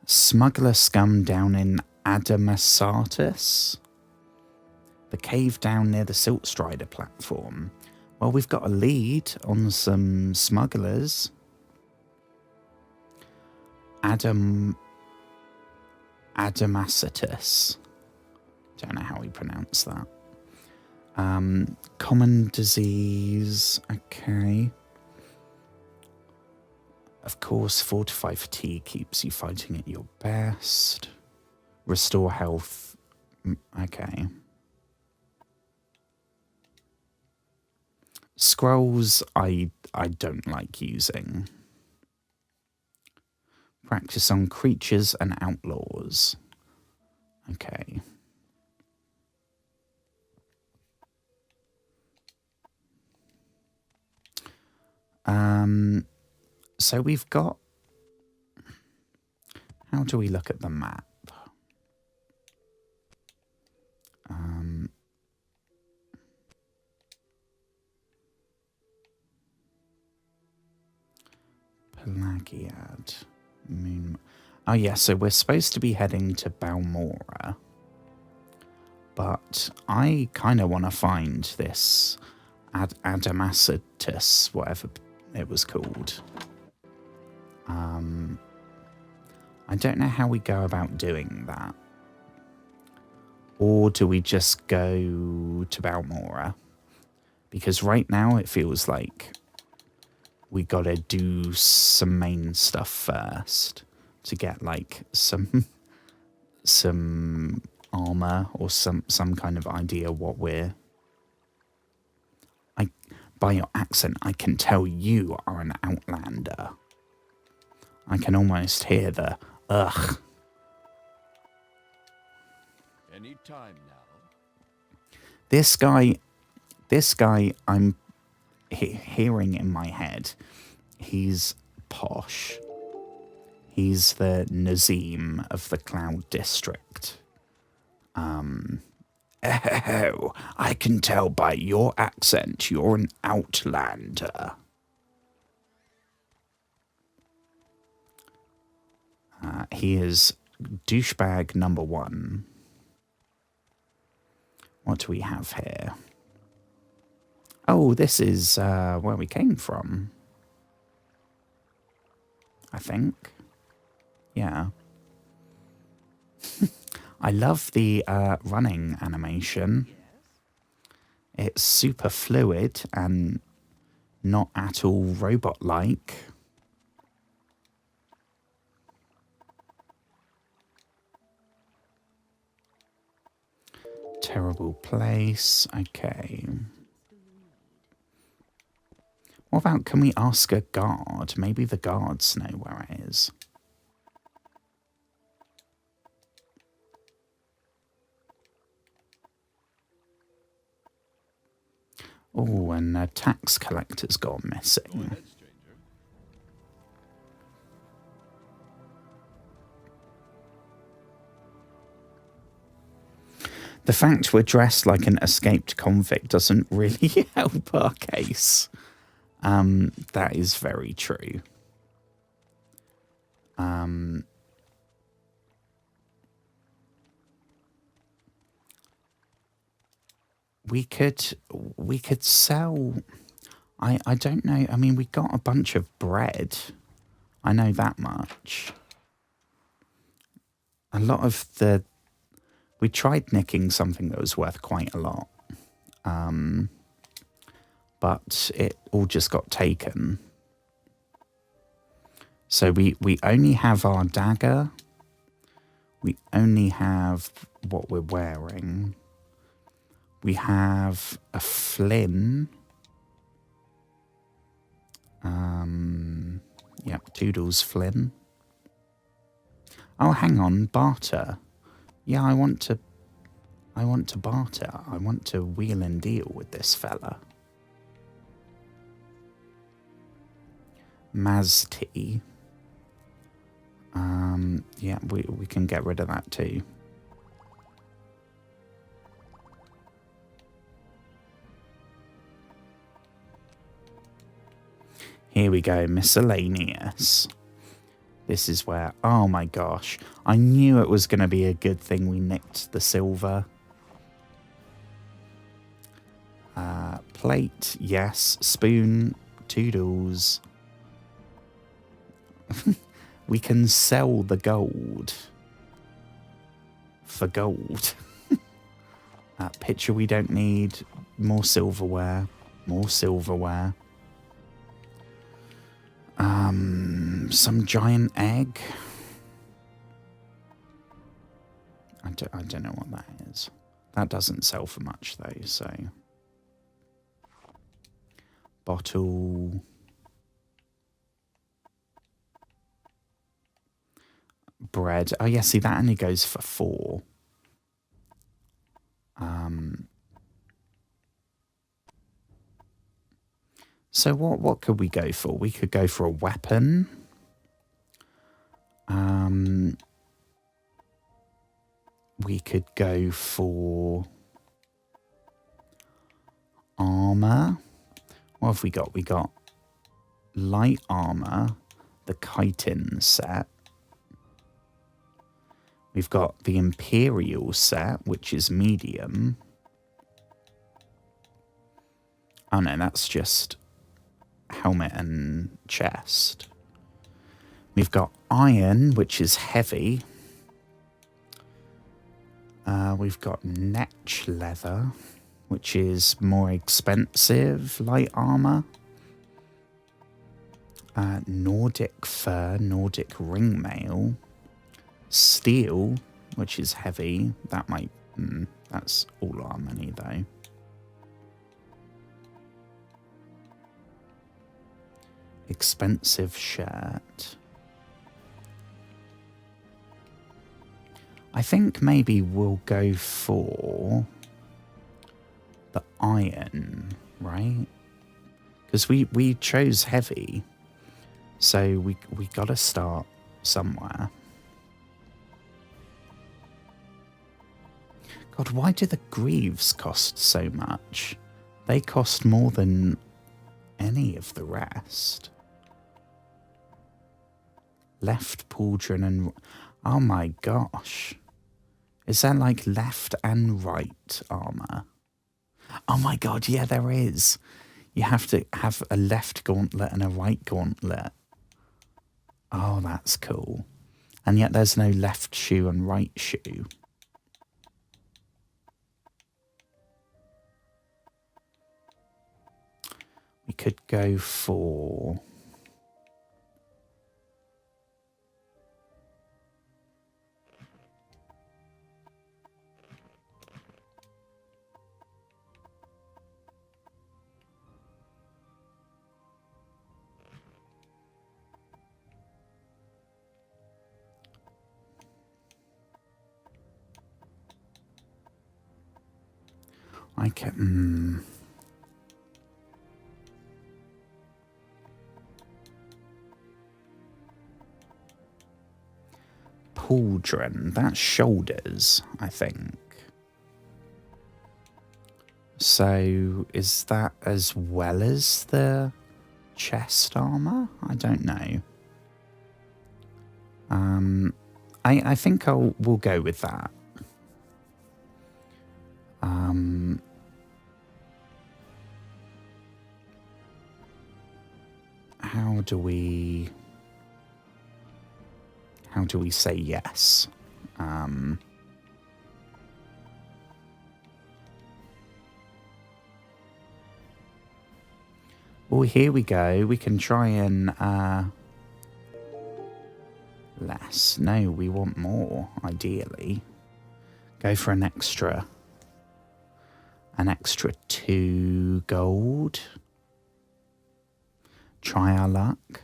Smuggler scum down in Adamasartus, the cave down near the Siltstrider platform. Well, we've got a lead on some smugglers. Adamasartus. Don't know how we pronounce that. Common disease. Okay. Of course, fortify fatigue keeps you fighting at your best. Restore health. Okay. Scrolls I don't like using. Practice on creatures and outlaws. Okay. So we've got... How do we look at the map? Pelagiad. Moon... Oh yeah, so we're supposed to be heading to Balmora. But I kind of want to find this Adamasartus, whatever it was called. I don't know how we go about doing that. Or do we just go to Balmora? Because right now it feels like we gotta do some main stuff first to get like some armor or some kind of idea what we're... By your accent, I can tell you are an outlander. I can almost hear the ugh. Any time now. This guy I'm hearing in my head, he's posh. He's the Nazim of the Cloud District. Oh, I can tell by your accent you're an outlander. He is douchebag number 1. What do we have here? Oh, this is where we came from. I think. Yeah. I love the running animation. It's super fluid and not at all robot-like. Terrible place. Okay. What about, can we ask a guard? Maybe the guards know where it is. Oh, and a tax collector's gone missing. The fact we're dressed like an escaped convict doesn't really help our case. That is very true. We could sell... I don't know. I mean, we got a bunch of bread. I know that much. A lot of the... We tried nicking something that was worth quite a lot. But it all just got taken. So we only have our dagger. We only have what we're wearing. We have a Flynn. Yep, Toodles Flynn. Oh, hang on, barter. Yeah, I want to barter. I want to wheel and deal with this fella. Mazty. Yeah, we can get rid of that too. Here we go, miscellaneous. This is where, oh my gosh, I knew it was going to be a good thing we nicked the silver. Plate, yes. Spoon, Toodles. We can sell the gold for gold. Picture we don't need. More silverware. More silverware. Some giant egg. I don't know what that is. That doesn't sell for much though, so. Bottle. Bread. Oh yeah, see that only goes for 4. So what could we go for? We could go for a weapon. We could go for armor. What have we got? We got light armor, the chitin set. We've got the Imperial set, which is medium. Oh no, that's just helmet and chest. We've got iron, which is heavy. We've got netch leather, which is more expensive, light armor. Nordic fur, Nordic ringmail. Steel, which is heavy. That might... that's all our money, though. Expensive shirt. I think maybe we'll go for the iron, right? Because we chose heavy, so we got to start somewhere. God, why do the greaves cost so much? They cost more than any of the rest. Left pauldron and... Oh my gosh. Is that like left and right armor? Oh my god, yeah, there is. You have to have a left gauntlet and a right gauntlet. Oh, that's cool. And yet there's no left shoe and right shoe. We could go for... I can... Pauldron, that's shoulders, I think. So, is that as well as the chest armor? I don't know. I think we'll go with that. How do we say yes? Well, here we go. We can try and less. No, we want more, ideally. Go for an extra An extra 2 gold. Try our luck.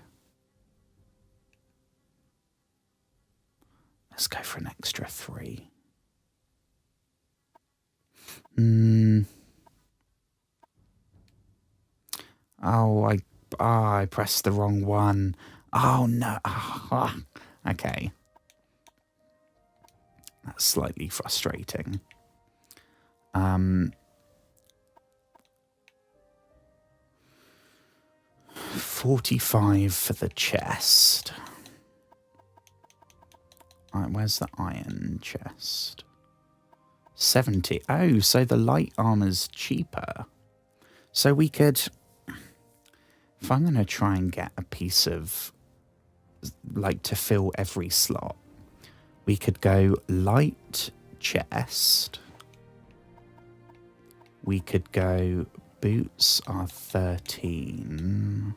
Let's go for an extra 3. Oh, I pressed the wrong one. Oh, no. Okay. That's slightly frustrating. 45 for the chest. Right, where's the iron chest? 70. Oh, so the light armor's cheaper. So we could... If I'm going to try and get a piece of... Like, to fill every slot, we could go light chest. We could go boots are 13.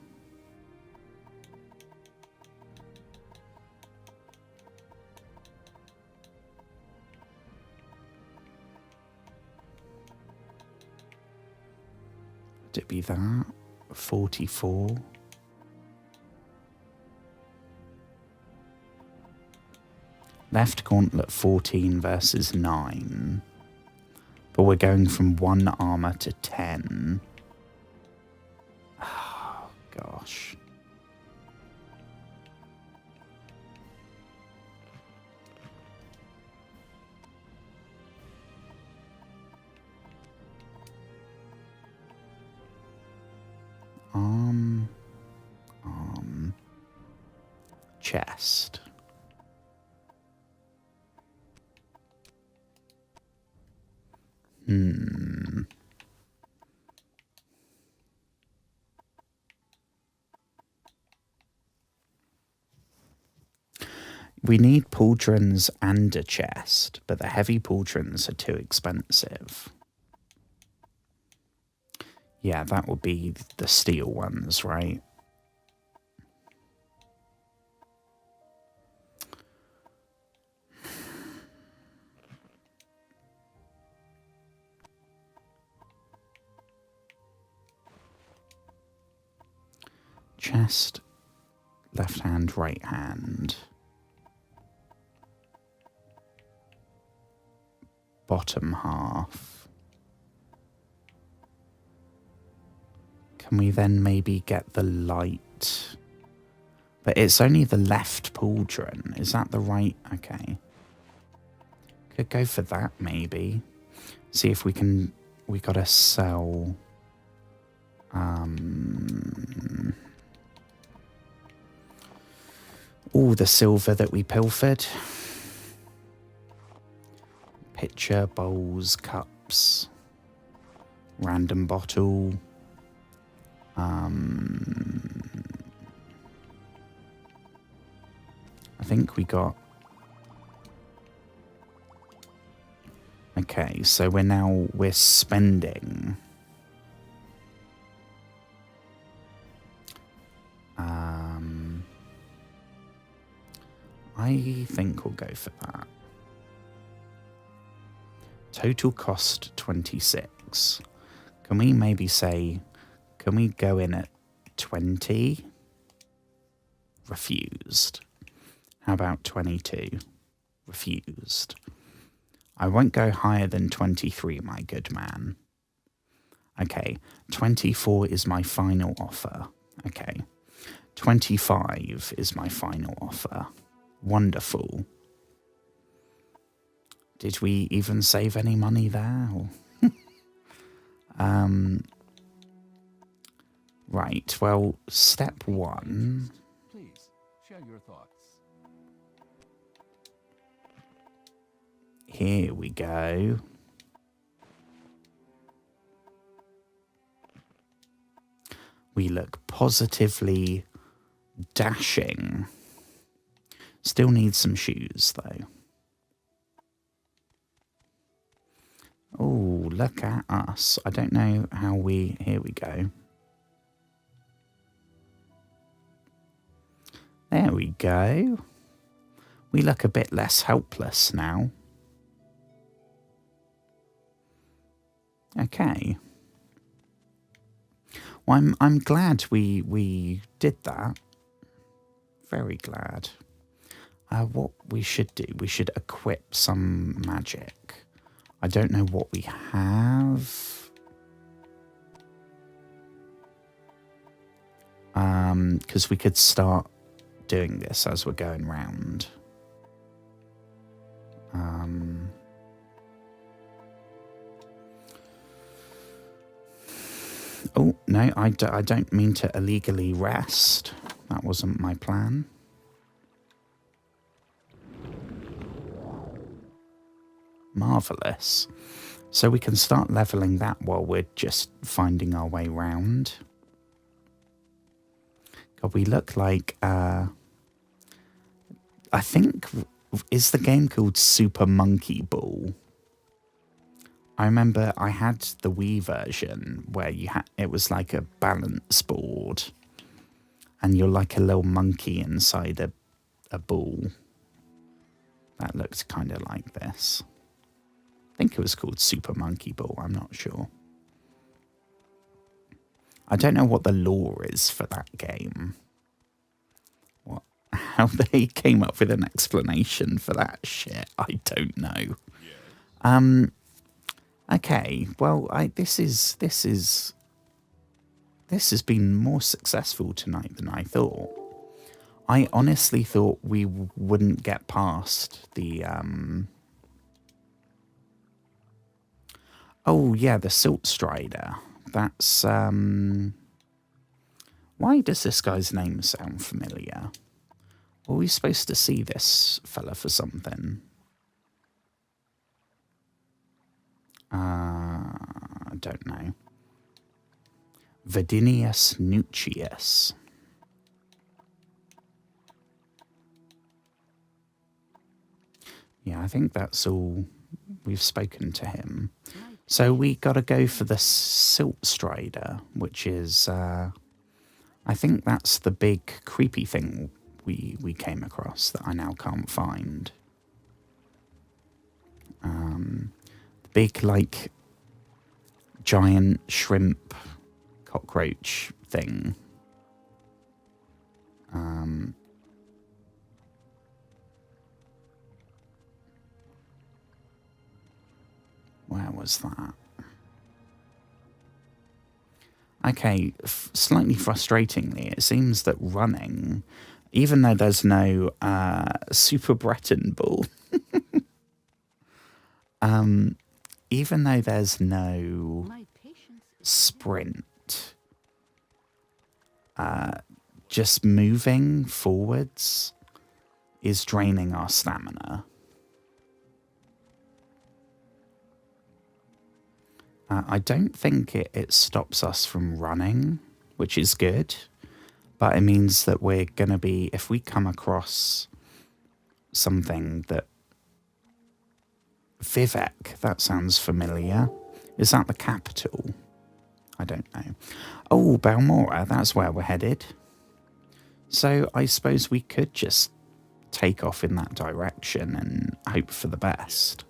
Would it be that? 44. Left gauntlet 14 versus 9. But we're going from 1 armor to 10. Oh, gosh. Arm. Chest. We need pauldrons and a chest, but the heavy pauldrons are too expensive. Yeah, that would be the steel ones, right? Chest, left hand, right hand. Bottom half. Can we then maybe get the light? But it's only the left pauldron. Is that the right? Okay. Could go for that maybe. See if we can... We gotta sell... all the silver that we pilfered. Pitcher, bowls, cups, random bottle. I think we got... Okay, so we're spending... I think we'll go for that. Total cost 26. Can we maybe say, can we go in at 20? Refused. How about 22? Refused. I won't go higher than 23, my good man. Okay, 24 is my final offer. Okay, 25 is my final offer. Wonderful. Did we even save any money there? Right, well, step 1. Please, share your thoughts. Here we go. We look positively dashing. Still need some shoes, though. Oh, look at us. I don't know how we... Here we go. There we go. We look a bit less helpless now. Okay. Well, I'm glad we did that. Very glad. What we should do, we should equip some magic. I don't know what we have. Because we could start doing this as we're going round. Oh, no, I don't mean to illegally rest. That wasn't my plan. Marvellous. So we can start levelling that while we're just finding our way round. God, we look like... I think... Is the game called Super Monkey Ball? I remember I had the Wii version where it was like a balance board and you're like a little monkey inside a ball. That looked kind of like this. I think it was called Super Monkey Ball, I'm not sure. I don't know what the lore is for that game. How they came up with an explanation for that shit, I don't know. Okay, well, this has been more successful tonight than I thought. I honestly thought we wouldn't get past the oh yeah, the Silt Strider. That's why does this guy's name sound familiar? Were we supposed to see this fella for something? I don't know. Vidinius Nucius. Yeah, I think that's all. We've spoken to him. So we got to go for the Silt Strider, which is, I think that's the big creepy thing we came across that I now can't find. The big, like, giant shrimp cockroach thing. Where was that? Okay, slightly frustratingly, it seems that running, even though there's no Super Breton Ball, even though there's no sprint, just moving forwards is draining our stamina. I don't think it stops us from running, which is good, but it means that we're going to be, if we come across something that... Vivek, that sounds familiar. Is that the capital? I don't know. Oh, Balmora, that's where we're headed. So I suppose we could just take off in that direction and hope for the best.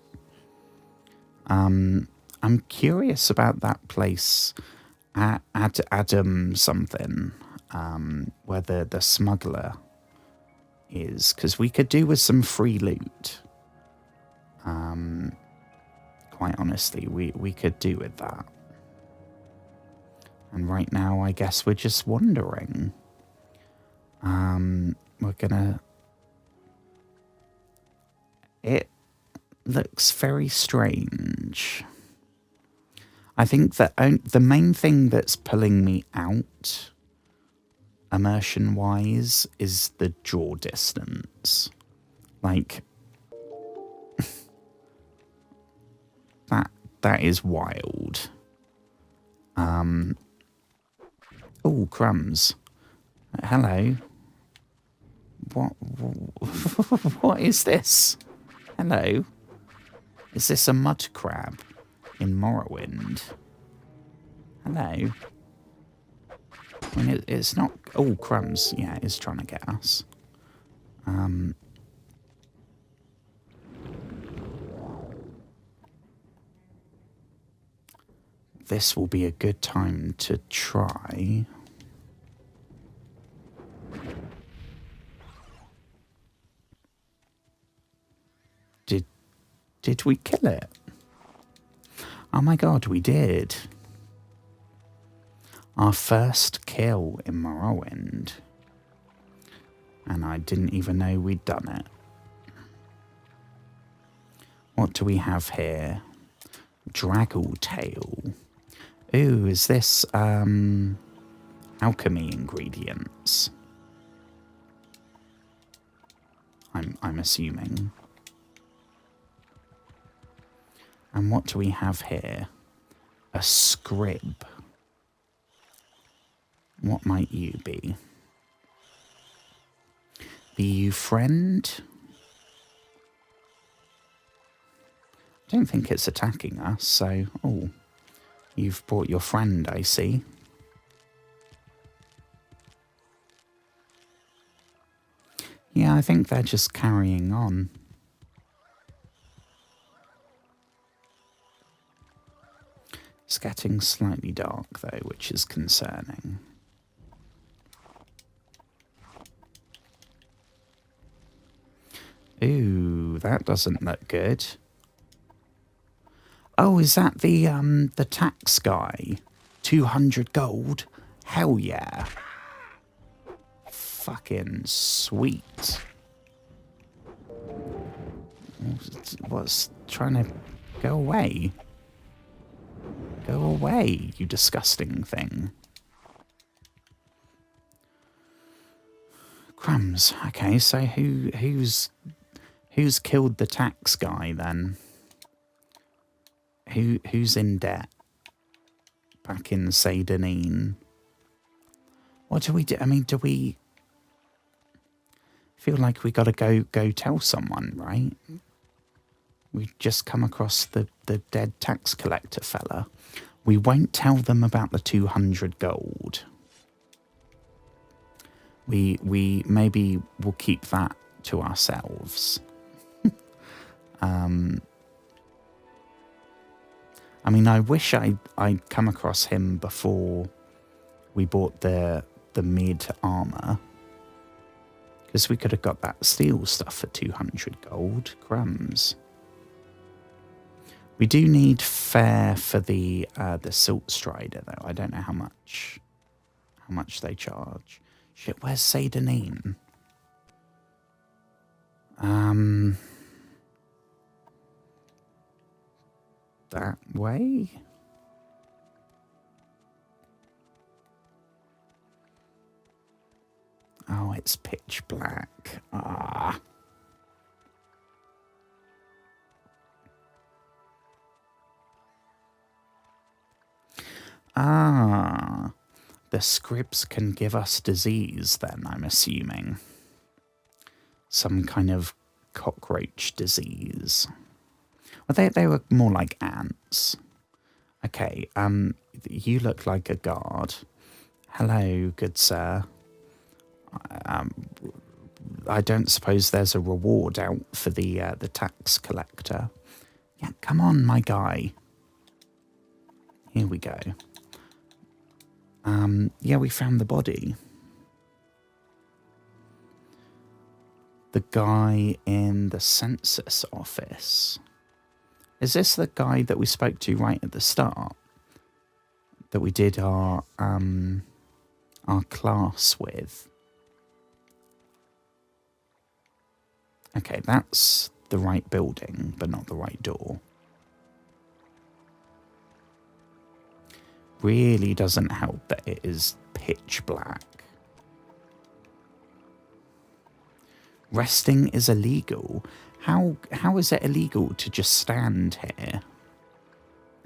I'm curious about that place at Adam something, where the smuggler is, because we could do with some free loot. Quite honestly, we could do with that. And right now, I guess we're just wandering. We're gonna... It looks very strange. I think that the main thing that's pulling me out, immersion-wise, is the draw distance. Like, that is wild. Oh, crumbs. Hello. What is this? Hello. Is this a mud crab in Morrowind? Hello. I mean, it's not... Oh, crumbs. Yeah, it's trying to get us. this will be a good time to try. Did we kill it? Oh my god, we did. Our first kill in Morrowind. And I didn't even know we'd done it. What do we have here? Draggle tail. Ooh, is this alchemy ingredients? I'm assuming. And what do we have here? A scrib. What might you be? Be you friend? I don't think it's attacking us, so... Oh, you've brought your friend, I see. Yeah, I think they're just carrying on. It's getting slightly dark, though, which is concerning. Ooh, that doesn't look good. Oh, is that the tax guy? 200 gold? Hell yeah. Fucking sweet. What's trying to go away? Go away, you disgusting thing. Crumbs. Okay, so who's killed the tax guy then? Who's in debt? Back in Saint-Denis. What do we do? I mean, do we feel like we gotta go tell someone, right? We just come across the dead tax collector fella. We won't tell them about the 200 gold. We maybe will keep that to ourselves. I mean, I wish I'd come across him before we bought the mid armor, because we could have got that steel stuff for 200 gold. Crumbs. We do need fare for the Silt Strider, though. I don't know how much they charge. Shit, where's Saint-Denis? That way? Oh, it's pitch black. Ah. Ah. The scribs can give us disease then, I'm assuming. Some kind of cockroach disease. Well, they were more like ants. Okay, you look like a guard. Hello, good sir. I don't suppose there's a reward out for the tax collector. Yeah, come on, my guy. Here we go. Yeah, we found the body. The guy in the census office. Is this the guy that we spoke to right at the start? That we did our class with? Okay, that's the right building, but not the right door. Really doesn't help that it is pitch black. Resting is illegal. How is it illegal to just stand here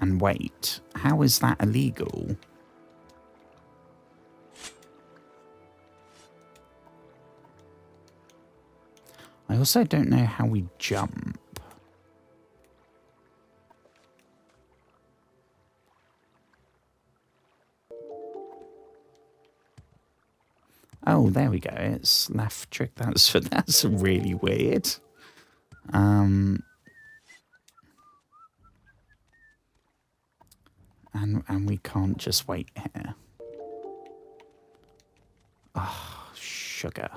and wait? How is that illegal? I also don't know how we jump. Oh, there we go. It's left trick. That's really weird. And we can't just wait here. Oh, sugar.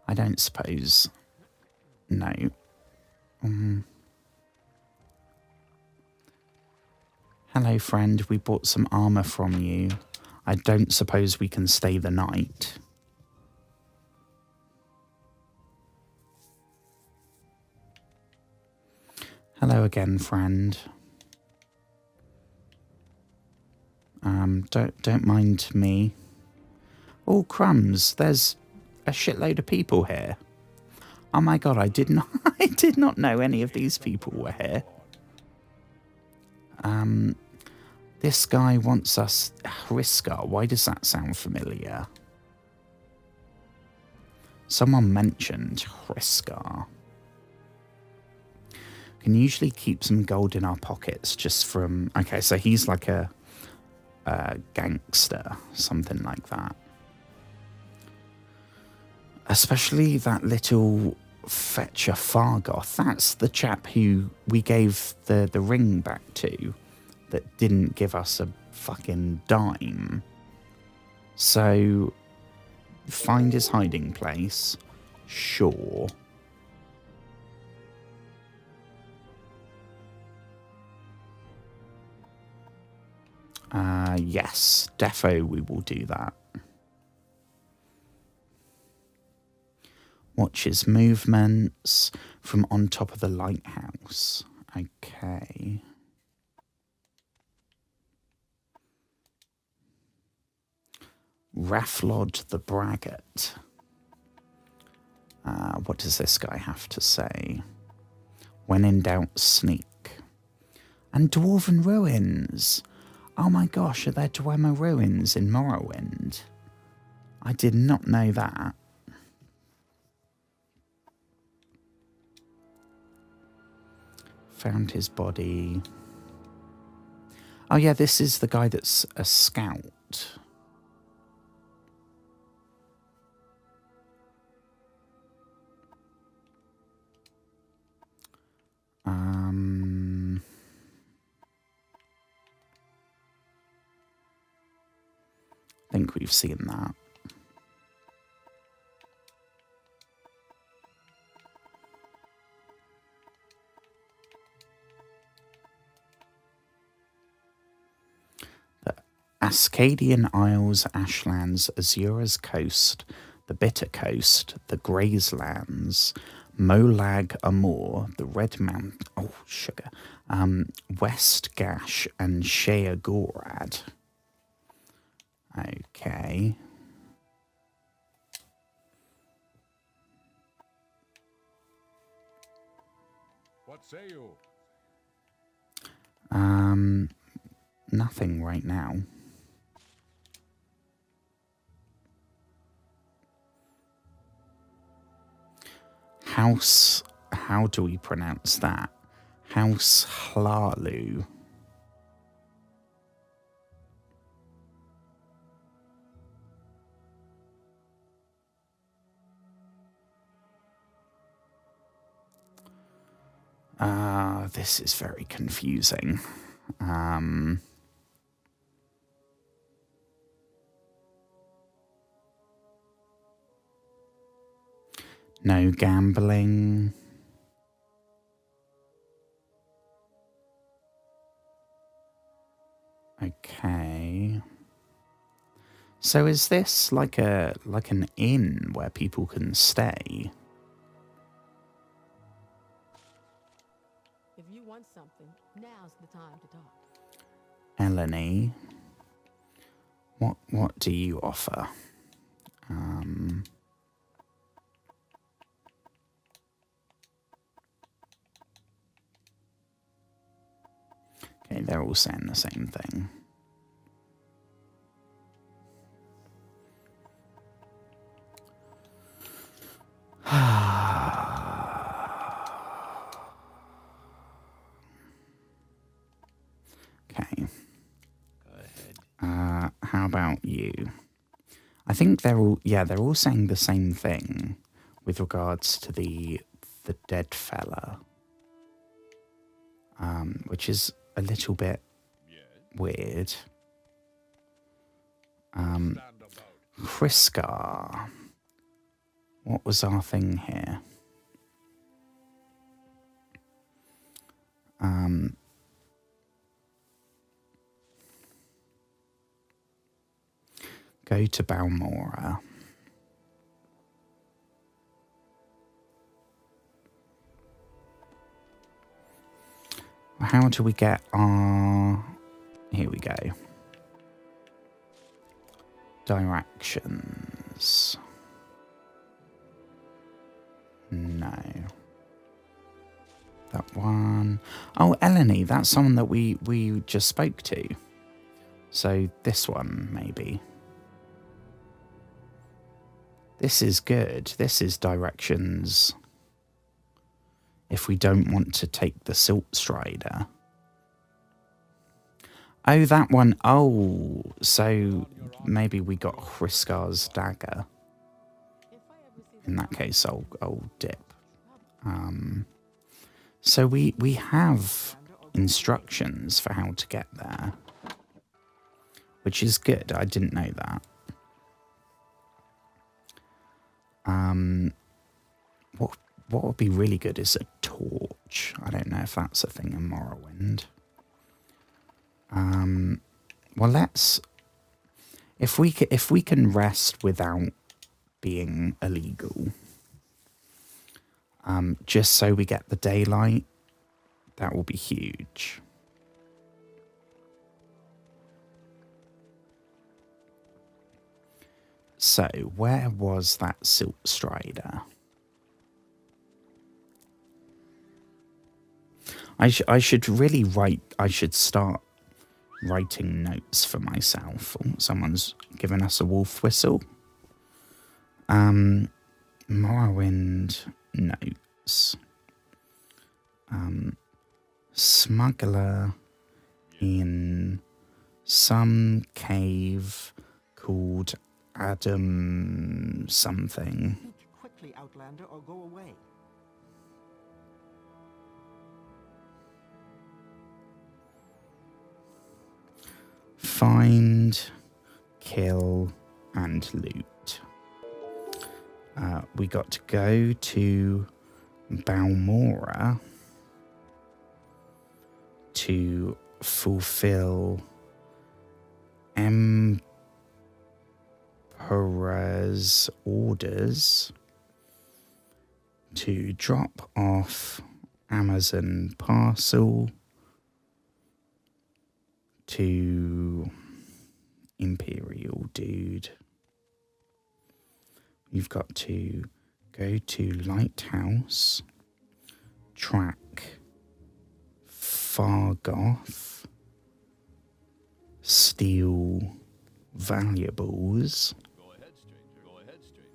I don't suppose... No. Hello, friend. We bought some armour from you. I don't suppose we can stay the night. Hello again, friend. Don't mind me. Oh, crumbs! There's a shitload of people here. Oh my god! I did not know any of these people were here. This guy wants us... Hriskar, why does that sound familiar? Someone mentioned Hriskar. Can usually keep some gold in our pockets just from... Okay, so he's like a gangster, something like that. Especially that little fetcher Fargoth. That's the chap who we gave the ring back to that didn't give us a fucking dime. So, find his hiding place. Sure. Yes, defo we will do that. Watch his movements from on top of the lighthouse. Okay. Rafflod the Braggart. What does this guy have to say? When in doubt, sneak. And Dwarven Ruins. Oh my gosh, are there Dwemer Ruins in Morrowind? I did not know that. Found his body. Oh yeah, this is the guy that's a scout. I think we've seen that. The Ascadian Isles, Ashlands, Azura's Coast, the Bitter Coast, the Grazelands, Molag Amor, the Red Mountain, oh, sugar, West Gash, and Shea Gorad. Okay. What say you? Nothing right now. House, how do we pronounce that? House Hlalu. This is very confusing. No gambling. Okay. So is this like an inn where people can stay? If you want something, now's the time to talk. Eleni, what do you offer? Okay, they're all saying the same thing. Okay. Go ahead. How about you? I think they're all saying the same thing with regards to the the dead fella, which is a little bit weird. Kriskar. What was our thing here? Go to Balmora. How do we get our... Here we go. Directions. No. That one. Oh, Eleni, that's someone that we just spoke to. So this one, maybe. This is good. This is directions. If we don't want to take the Silt Strider. Oh, that one. Oh, so maybe we got Hriskar's dagger. In that case, I'll dip. So we have instructions for how to get there, which is good. I didn't know that. What would be really good is a torch. I don't know if that's a thing in Morrowind. Well, let's... If we can rest without being illegal, just so we get the daylight, that will be huge. So, where was that Silt Strider? I should really write... I should start writing notes for myself. Oh, someone's given us a wolf whistle. Morrowind notes. Smuggler in some cave called Adam something. Eat quickly, Outlander, or go away. Find, kill, and loot. We got to go to Balmora to fulfill Emperor's orders to drop off Amazon parcel to Imperial dude. You've got to go to Lighthouse, track Fargoth, steal valuables, Go ahead, stranger. Go ahead, stranger.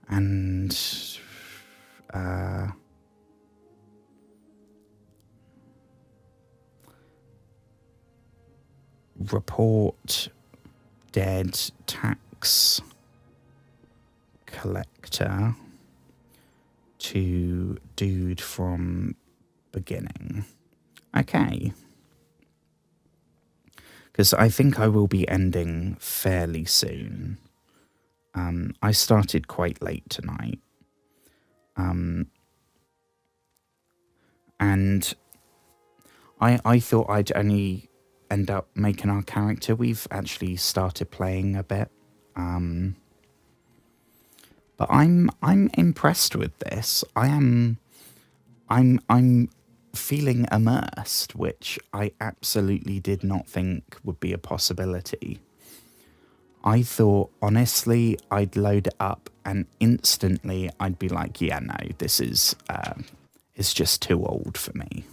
and report dead tax collector to dude from beginning. Okay. Because I think I will be ending fairly soon. I started quite late tonight. And I thought I'd only end up making our character. We've actually started playing a bit. But I'm impressed with this. I'm feeling immersed, which I absolutely did not think would be a possibility. I thought, honestly, I'd load it up and instantly I'd be like, yeah, no, this is, it's just too old for me.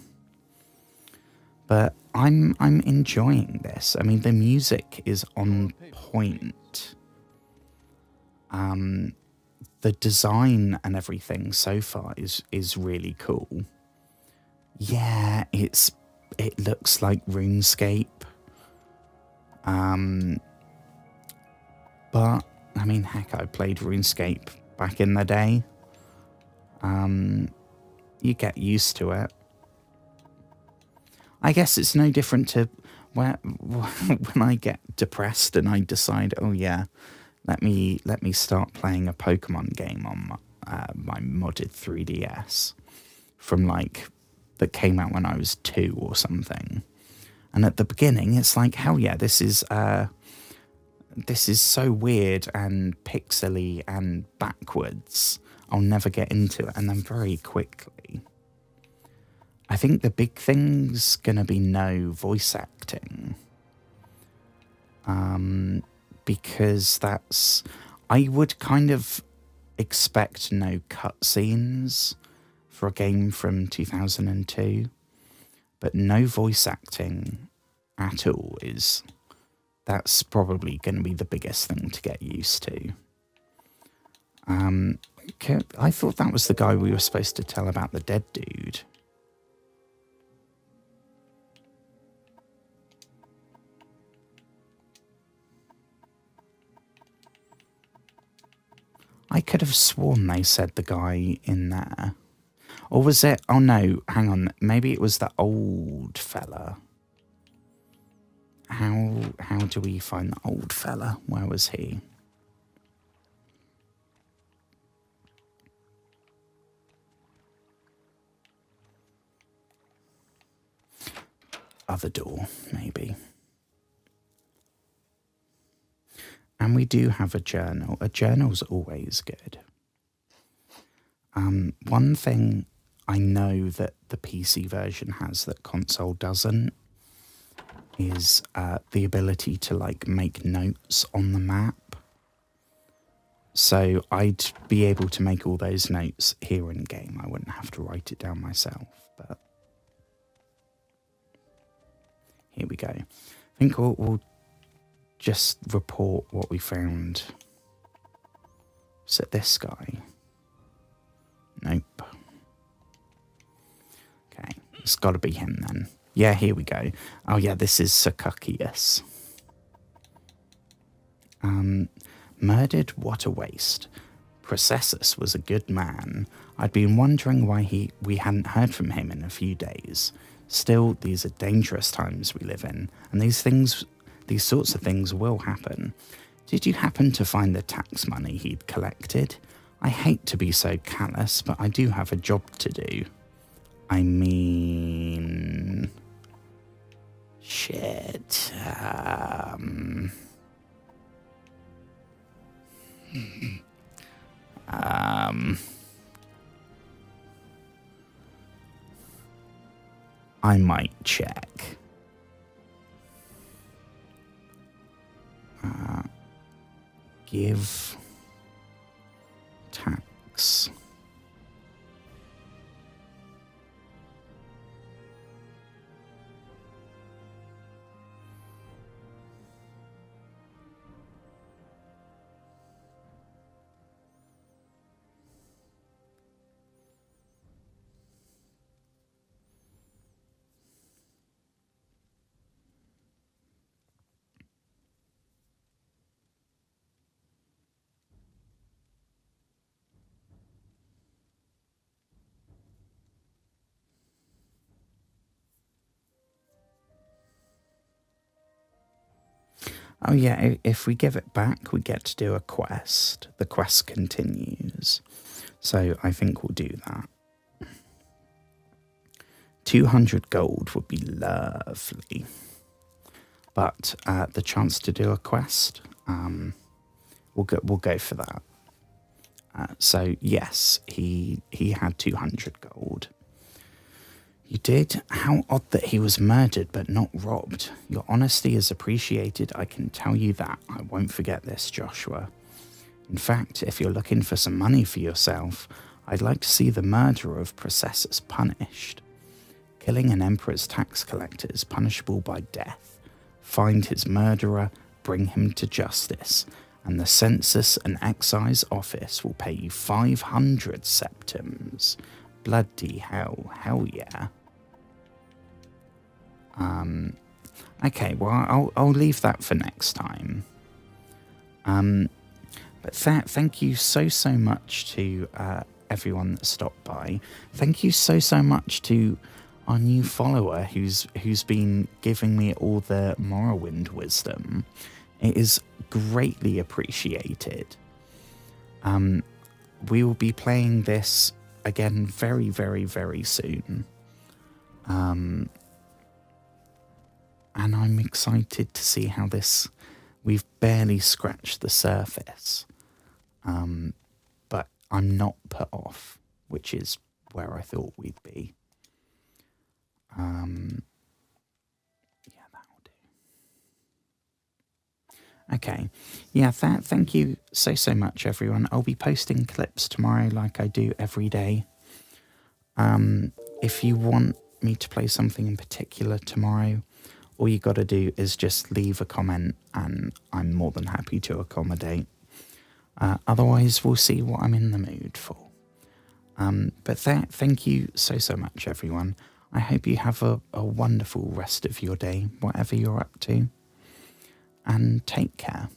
But I'm enjoying this. I mean, the music is on point. The design and everything so far is really cool. Yeah, it looks like RuneScape. But I mean, heck, I played RuneScape back in the day. You get used to it. I guess it's no different to when I get depressed and I decide, oh yeah, let me start playing a Pokemon game on my modded 3DS from like that came out when I was 2 or something. And at the beginning, it's like, hell yeah, this is so weird and pixely and backwards. I'll never get into it. And then very quickly, I think the big thing's gonna be no voice acting. Because I would kind of expect no cutscenes for a game from 2002, but no voice acting at all that's probably going to be the biggest thing to get used to. I thought that was the guy we were supposed to tell about the dead dude. I could have sworn they said the guy in there. Or was it... Oh no, hang on. Maybe it was the old fella. How do we find the old fella? Where was he? Other door, maybe. And we do have a journal. A journal's always good. One thing I know that the PC version has that console doesn't is the ability to like make notes on the map. So I'd be able to make all those notes here in game. I wouldn't have to write it down myself, but here we go. I think we'll just report what we found. Is it this guy? Nope. Okay, it's got to be him then. Yeah, here we go. Oh yeah, this is Sakukius. Murdered, what a waste. Processus was a good man. I'd been wondering why we hadn't heard from him in a few days. Still, these are dangerous times we live in, and these sorts of things will happen. Did you happen to find the tax money he'd collected? I hate to be so callous, but I do have a job to do. I mean... Shit. I might check. Give tax. Oh yeah, if we give it back, we get to do a quest. The quest continues. So I think we'll do that. 200 gold would be lovely. But the chance to do a quest, we'll go for that. So yes, he had 200 gold. You did? How odd that he was murdered but not robbed. Your honesty is appreciated, I can tell you that. I won't forget this, Joshua. In fact, if you're looking for some money for yourself, I'd like to see the murderer of Processus punished. Killing an emperor's tax collector is punishable by death. Find his murderer, bring him to justice, and the Census and Excise Office will pay you 500 septims. Bloody hell yeah. Okay, well, I'll leave that for next time. But thank you so much to everyone that stopped by. Thank you so much to our new follower who's been giving me all the Morrowind wisdom. It is greatly appreciated. We will be playing this again very soon. And I'm excited to see how this... We've barely scratched the surface. But I'm not put off, which is where I thought we'd be. Yeah, that'll do. Okay. Yeah, thank you so much, everyone. I'll be posting clips tomorrow like I do every day. If you want me to play something in particular tomorrow, all you got to do is just leave a comment and I'm more than happy to accommodate. Otherwise, we'll see what I'm in the mood for. But thank you so much, everyone. I hope you have a wonderful rest of your day, whatever you're up to. And take care.